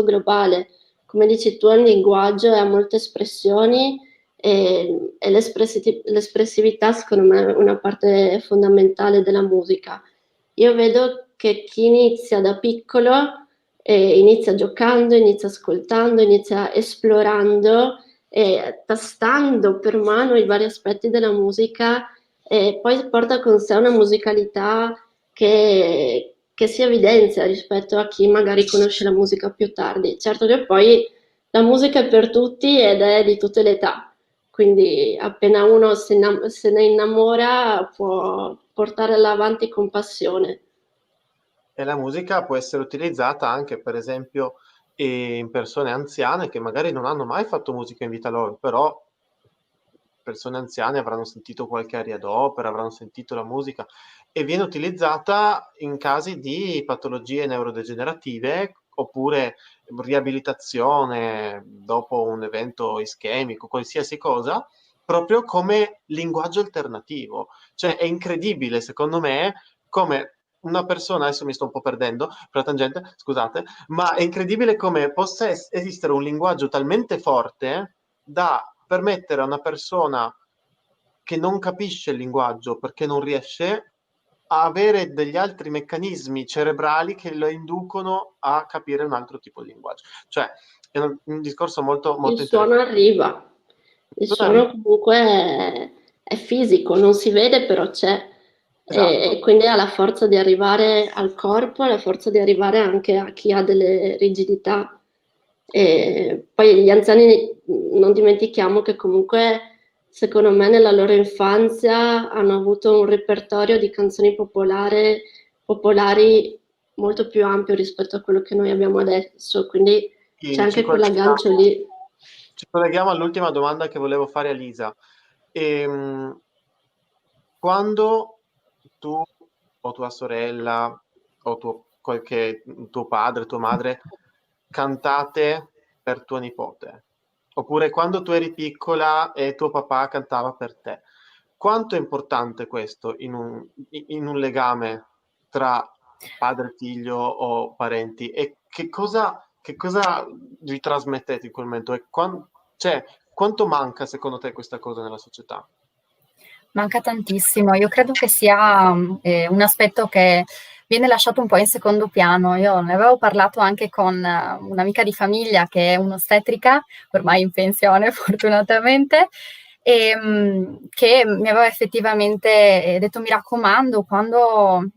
globale. Come dici tu, è un linguaggio e ha molte espressioni, e l'espressività secondo me è una parte fondamentale della musica. Io vedo che chi inizia da piccolo, inizia giocando, inizia ascoltando, inizia esplorando, tastando per mano i vari aspetti della musica, e poi porta con sé una musicalità che si evidenzia rispetto a chi magari conosce la musica più tardi. Certo che poi la musica è per tutti ed è di tutte le età, quindi appena uno se ne innamora può portarla avanti con passione. E la musica può essere utilizzata anche, per esempio, in persone anziane che magari non hanno mai fatto musica in vita loro, però persone anziane avranno sentito qualche aria d'opera, avranno sentito la musica, e viene utilizzata in casi di patologie neurodegenerative oppure riabilitazione dopo un evento ischemico, qualsiasi cosa, proprio come linguaggio alternativo. Cioè è incredibile, secondo me, come una persona, adesso mi sto un po' perdendo per la tangente, scusate, ma è incredibile come possa esistere un linguaggio talmente forte da permettere a una persona che non capisce il linguaggio perché non riesce a avere degli altri meccanismi cerebrali che lo inducono a capire un altro tipo di linguaggio. Cioè, è un discorso molto, molto Il suono interessante. arriva, il suono comunque è fisico, non si vede però c'è, e quindi ha la forza di arrivare al corpo, ha la forza di arrivare anche a chi ha delle rigidità. E poi gli anziani non dimentichiamo che comunque, secondo me, nella loro infanzia hanno avuto un repertorio di canzoni popolari molto più ampio rispetto a quello che noi abbiamo adesso, quindi c'è anche quell'aggancio lì. Ci colleghiamo all'ultima domanda che volevo fare a Lisa. Quando tu o tua sorella o tuo padre, tua madre cantate per tua nipote, oppure quando tu eri piccola e tuo papà cantava per te, quanto è importante questo in un legame tra padre e figlio o parenti, e che cosa vi trasmettete in quel momento, e quanto manca secondo te questa cosa nella società? Manca tantissimo, io credo che sia un aspetto che viene lasciato un po' in secondo piano. Io ne avevo parlato anche con un'amica di famiglia che è un'ostetrica, ormai in pensione fortunatamente, che mi aveva effettivamente detto: mi raccomando, quando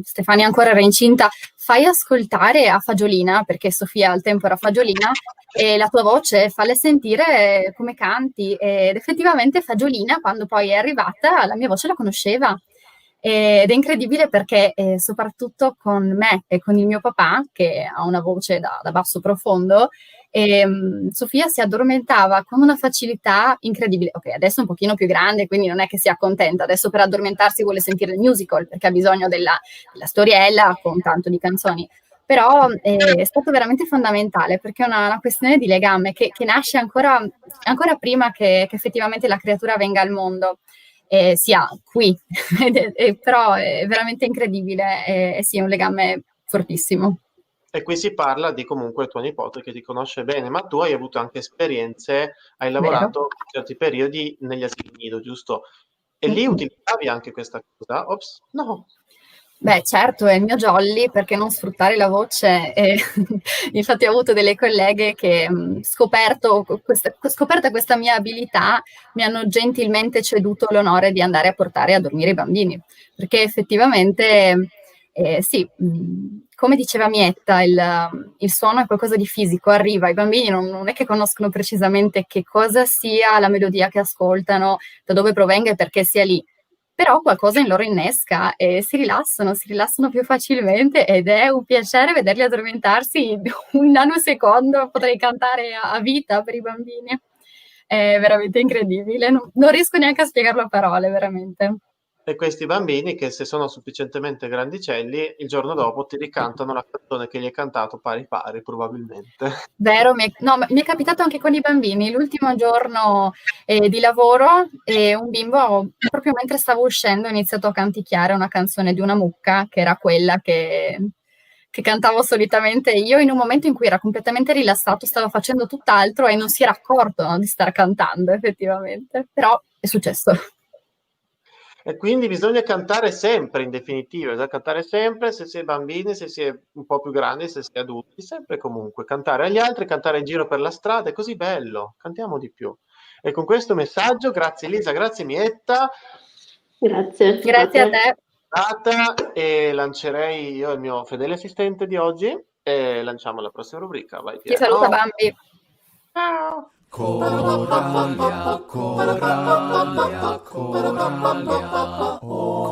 Stefania ancora era incinta, fai ascoltare a Fagiolina, perché Sofia al tempo era Fagiolina, e la tua voce, falle sentire come canti. Ed effettivamente Fagiolina, quando poi è arrivata, la mia voce la conosceva. Ed è incredibile perché soprattutto con me e con il mio papà, che ha una voce da basso profondo, Sofia si addormentava con una facilità incredibile. Ok, adesso è un pochino più grande, quindi non è che si accontenta. Adesso per addormentarsi vuole sentire il musical, perché ha bisogno della storiella con tanto di canzoni. Però è stato veramente fondamentale, perché è una questione di legame che nasce ancora prima che effettivamente la creatura venga al mondo. Sia qui, però è veramente incredibile e sì, è un legame fortissimo. E qui si parla di comunque tua nipote che ti conosce bene, ma tu hai avuto anche esperienze, hai lavorato in certi periodi negli asili nido, giusto? E lì utilizzavi anche questa cosa? Ops, no. Beh, certo, è il mio jolly, perché non sfruttare la voce? Infatti ho avuto delle colleghe che, scoperta questa mia abilità, mi hanno gentilmente ceduto l'onore di andare a portare a dormire i bambini, perché effettivamente, sì, come diceva Mietta, il suono è qualcosa di fisico, arriva, i bambini non è che conoscono precisamente che cosa sia la melodia che ascoltano, da dove provenga e perché sia lì. Però qualcosa in loro innesca e si rilassano più facilmente, ed è un piacere vederli addormentarsi in un nanosecondo. Potrei cantare a vita per i bambini. È veramente incredibile, non riesco neanche a spiegarlo a parole, veramente. E questi bambini che, se sono sufficientemente grandicelli, il giorno dopo ti ricantano la canzone che gli hai cantato pari pari, probabilmente. Vero, mi è capitato anche con i bambini. L'ultimo giorno di lavoro, un bimbo, proprio mentre stavo uscendo, ha iniziato a canticchiare una canzone di una mucca, che era quella che cantavo solitamente io, in un momento in cui era completamente rilassato, stava facendo tutt'altro e non si era accorto, no, di star cantando effettivamente. Però è successo. E quindi bisogna cantare sempre, in definitiva, bisogna cantare sempre, se si è bambini, se si è un po' più grandi, se si è adulti, sempre e comunque. Cantare agli altri, cantare in giro per la strada, è così bello, cantiamo di più. E con questo messaggio, grazie Elisa, grazie Mietta. Grazie. Grazie a te. E lancerei io il mio fedele assistente di oggi e lanciamo la prossima rubrica. Vai, Ti saluta Bambi. Ciao. Coralia, Coralia, Coralia, Coralia, Coralia, Coralia,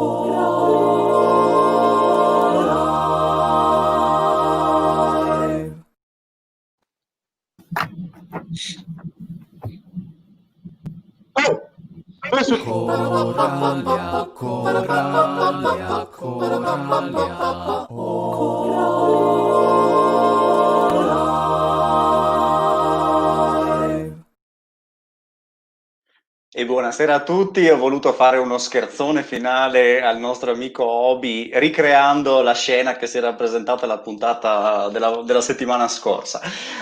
E buonasera a tutti, ho voluto fare uno scherzone finale al nostro amico Obi, ricreando la scena che si era presentata alla puntata della settimana scorsa.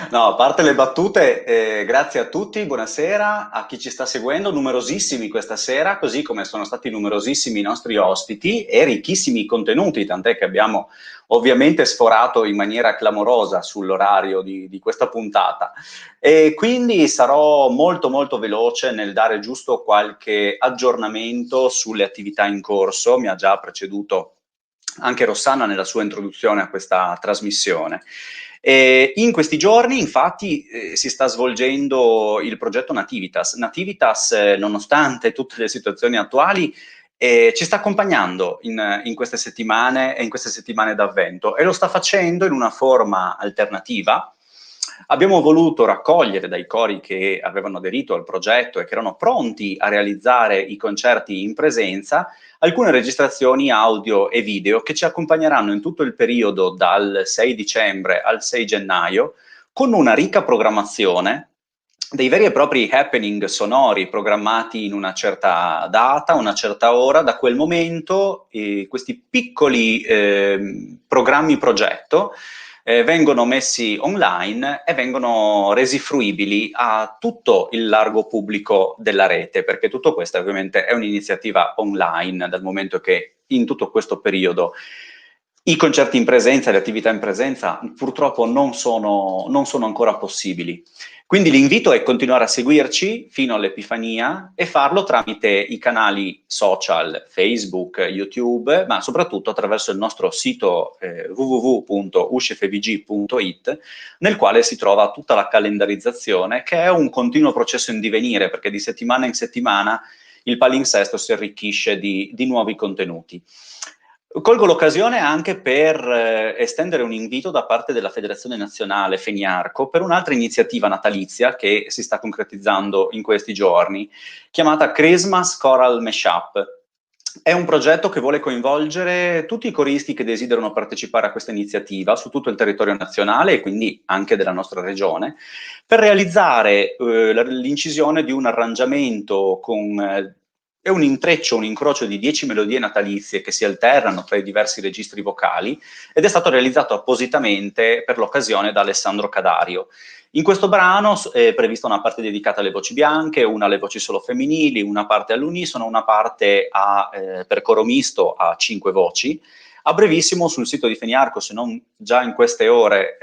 No, a parte le battute, grazie a tutti, buonasera a chi ci sta seguendo, numerosissimi questa sera, così come sono stati numerosissimi i nostri ospiti e ricchissimi i contenuti, tant'è che abbiamo ovviamente sforato in maniera clamorosa sull'orario di questa puntata. E quindi sarò molto molto veloce nel dare giusto qualche aggiornamento sulle attività in corso. Mi ha già preceduto anche Rossana nella sua introduzione a questa trasmissione. E in questi giorni infatti si sta svolgendo il progetto Nativitas. Nativitas, nonostante tutte le situazioni attuali, ci sta accompagnando in queste settimane e in queste settimane d'avvento, e lo sta facendo in una forma alternativa. Abbiamo voluto raccogliere dai cori che avevano aderito al progetto e che erano pronti a realizzare i concerti in presenza alcune registrazioni audio e video che ci accompagneranno in tutto il periodo dal 6 dicembre al 6 gennaio con una ricca programmazione, dei veri e propri happening sonori programmati in una certa data, una certa ora. Da quel momento questi piccoli programmi progetto vengono messi online e vengono resi fruibili a tutto il largo pubblico della rete, perché tutto questo ovviamente è un'iniziativa online, dal momento che in tutto questo periodo I concerti in presenza, le attività in presenza purtroppo non sono ancora possibili. Quindi l'invito è continuare a seguirci fino all'Epifania e farlo tramite i canali social, Facebook, YouTube, ma soprattutto attraverso il nostro sito www.uscfvg.it, nel quale si trova tutta la calendarizzazione, che è un continuo processo in divenire, perché di settimana in settimana il palinsesto si arricchisce di nuovi contenuti. Colgo l'occasione anche per estendere un invito da parte della Federazione Nazionale Feniarco per un'altra iniziativa natalizia che si sta concretizzando in questi giorni, chiamata Christmas Choral Mashup. È un progetto che vuole coinvolgere tutti i coristi che desiderano partecipare a questa iniziativa su tutto il territorio nazionale e quindi anche della nostra regione, per realizzare l'incisione di un arrangiamento con è un intreccio, un incrocio di 10 melodie natalizie che si alternano tra i diversi registri vocali ed è stato realizzato appositamente per l'occasione da Alessandro Cadario. In questo brano è prevista una parte dedicata alle voci bianche, una alle voci solo femminili, una parte all'unisono, una parte per coro misto a 5 voci. A brevissimo sul sito di Feniarco, se non già in queste ore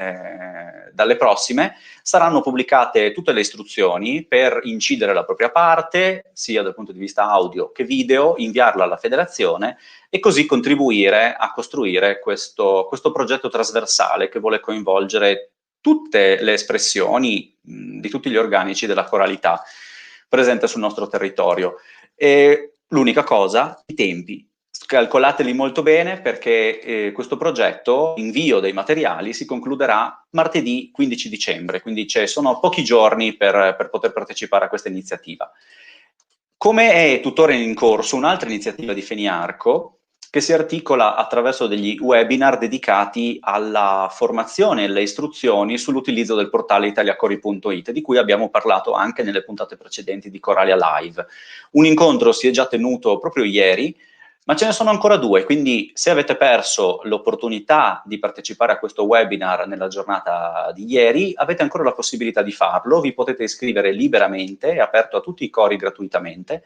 dalle prossime, saranno pubblicate tutte le istruzioni per incidere la propria parte, sia dal punto di vista audio che video, inviarla alla federazione e così contribuire a costruire questo progetto trasversale che vuole coinvolgere tutte le espressioni di tutti gli organici della coralità presente sul nostro territorio. E l'unica cosa, i tempi. Calcolateli molto bene perché questo progetto, invio dei materiali, si concluderà martedì 15 dicembre, quindi sono pochi giorni per poter partecipare a questa iniziativa. Come è tuttora in corso un'altra iniziativa di Feniarco che si articola attraverso degli webinar dedicati alla formazione e alle istruzioni sull'utilizzo del portale italiacori.it, di cui abbiamo parlato anche nelle puntate precedenti di Coralia Live. Un incontro si è già tenuto proprio ieri, ma ce ne sono ancora 2, quindi se avete perso l'opportunità di partecipare a questo webinar nella giornata di ieri, avete ancora la possibilità di farlo, vi potete iscrivere liberamente, è aperto a tutti i cori gratuitamente,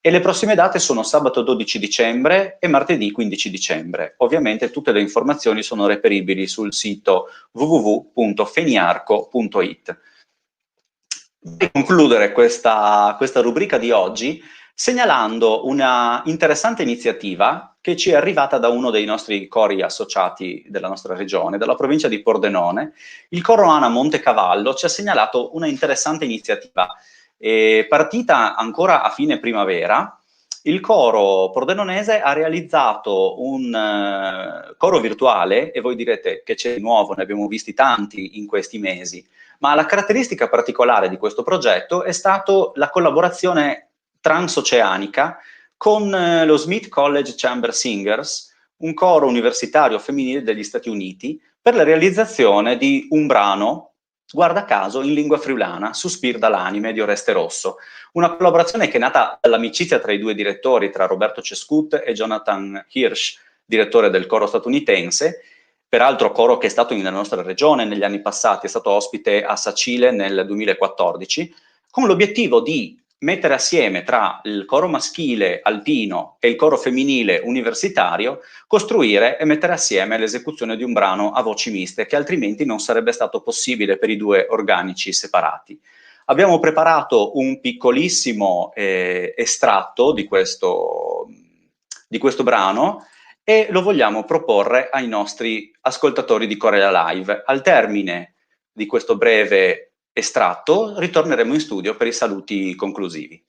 e le prossime date sono sabato 12 dicembre e martedì 15 dicembre. Ovviamente tutte le informazioni sono reperibili sul sito www.feniarco.it. Per concludere questa rubrica di oggi, segnalando una interessante iniziativa che ci è arrivata da uno dei nostri cori associati della nostra regione, dalla provincia di Pordenone. Il coro Ana Montecavallo ci ha segnalato una interessante iniziativa. Partita ancora a fine primavera, il coro pordenonese ha realizzato un coro virtuale, e voi direte che c'è di nuovo, ne abbiamo visti tanti in questi mesi, ma la caratteristica particolare di questo progetto è stato la collaborazione transoceanica con lo Smith College Chamber Singers, un coro universitario femminile degli Stati Uniti, per la realizzazione di un brano, guarda caso, in lingua friulana, Suspir dall'anime di Oreste Rosso. Una collaborazione che è nata dall'amicizia tra i due direttori, tra Roberto Cescut e Jonathan Hirsch, direttore del coro statunitense, peraltro coro che è stato nella nostra regione negli anni passati, è stato ospite a Sacile nel 2014, con l'obiettivo di mettere assieme tra il coro maschile alpino e il coro femminile universitario, costruire e mettere assieme l'esecuzione di un brano a voci miste che altrimenti non sarebbe stato possibile per i due organici separati. Abbiamo preparato un piccolissimo estratto di questo brano e lo vogliamo proporre ai nostri ascoltatori di Coralia Live. Al termine di questo breve estratto, ritorneremo in studio per i saluti conclusivi.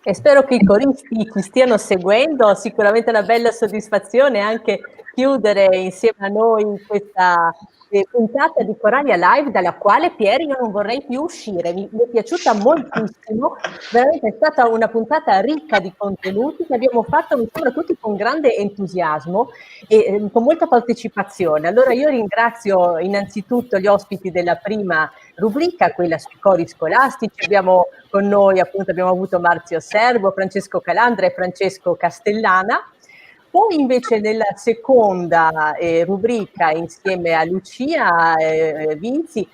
E spero che i coristi ci stiano seguendo, sicuramente è una bella soddisfazione anche chiudere insieme a noi questa puntata di Coralia Live, dalla quale, Pier, io non vorrei più uscire, mi è piaciuta moltissimo, veramente è stata una puntata ricca di contenuti che abbiamo fatto, mi sembra, tutti con grande entusiasmo e con molta partecipazione. Allora io ringrazio innanzitutto gli ospiti della prima rubrica, quella sui cori scolastici. Abbiamo con noi, appunto, abbiamo avuto Marzio Servo, Francesco Calandra e Francesco Castellana. Poi invece nella seconda rubrica, insieme a Lucia Vinzi,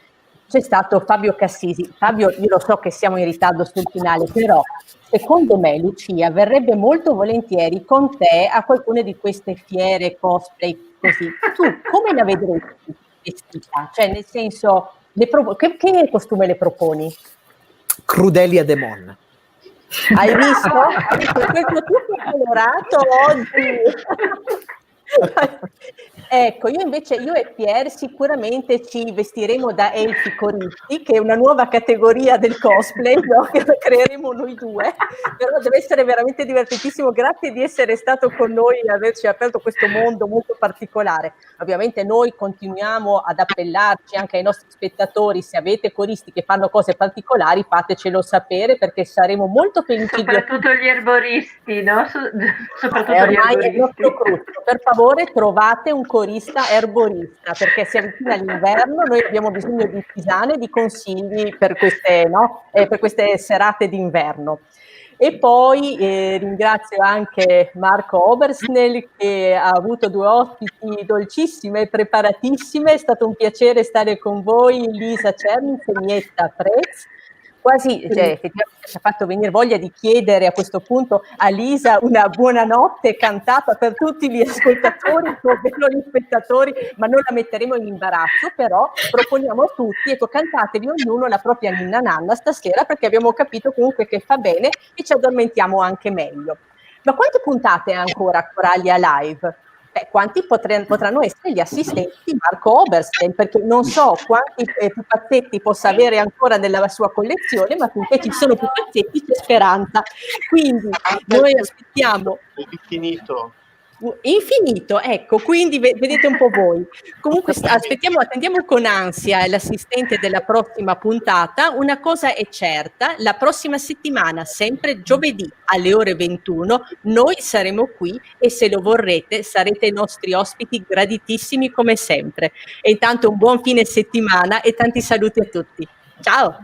c'è stato Fabio Cassisi. Fabio, io lo so che siamo in ritardo sul finale, però secondo me, Lucia, verrebbe molto volentieri con te a qualcuna di queste fiere cosplay così. Tu come la vedresti vestita? Cioè, nel senso, che costume le proponi? Crudelia Demon. Hai visto? Questo tutto colorato oggi. Ecco, io e Pier sicuramente ci vestiremo da elfi coristi, che è una nuova categoria del cosplay, no? Che creeremo noi due, però deve essere veramente divertentissimo. Grazie di essere stato con noi e averci aperto questo mondo molto particolare. Ovviamente noi continuiamo ad appellarci anche ai nostri spettatori: se avete coristi che fanno cose particolari, fatecelo sapere, perché saremo molto felici. Soprattutto gli erboristi, no? Soprattutto gli ormai erboristi. È il nostro cruccio. Per favore, trovate un corista erborista, perché si avvicina l'inverno, noi abbiamo bisogno di tisane, di consigli per queste serate d'inverno. E poi ringrazio anche Marco Obersnell, che ha avuto due ospiti dolcissime e preparatissime. È stato un piacere stare con voi, Lisa Cernis e Mietta Prez. Quasi, effettivamente ci ha fatto venire voglia di chiedere a questo punto a Lisa una buonanotte cantata per tutti gli ascoltatori, ovvero gli spettatori, ma non la metteremo in imbarazzo, però proponiamo a tutti, ecco, cantatevi ognuno la propria ninna nanna stasera, perché abbiamo capito comunque che fa bene e ci addormentiamo anche meglio. Ma quante puntate ha ancora Coralia Live? Quanti potranno essere gli assistenti di Marco Obersnell, perché non so quanti pupazzetti possa avere ancora nella sua collezione, ma finché ci sono pupazzetti c'è speranza. Quindi noi aspettiamo infinito, ecco, quindi vedete un po' voi. Comunque attendiamo con ansia l'assistente della prossima puntata. Una cosa è certa: la prossima settimana, sempre giovedì alle ore 21, noi saremo qui e, se lo vorrete, sarete i nostri ospiti graditissimi come sempre. E intanto un buon fine settimana e tanti saluti a tutti. Ciao!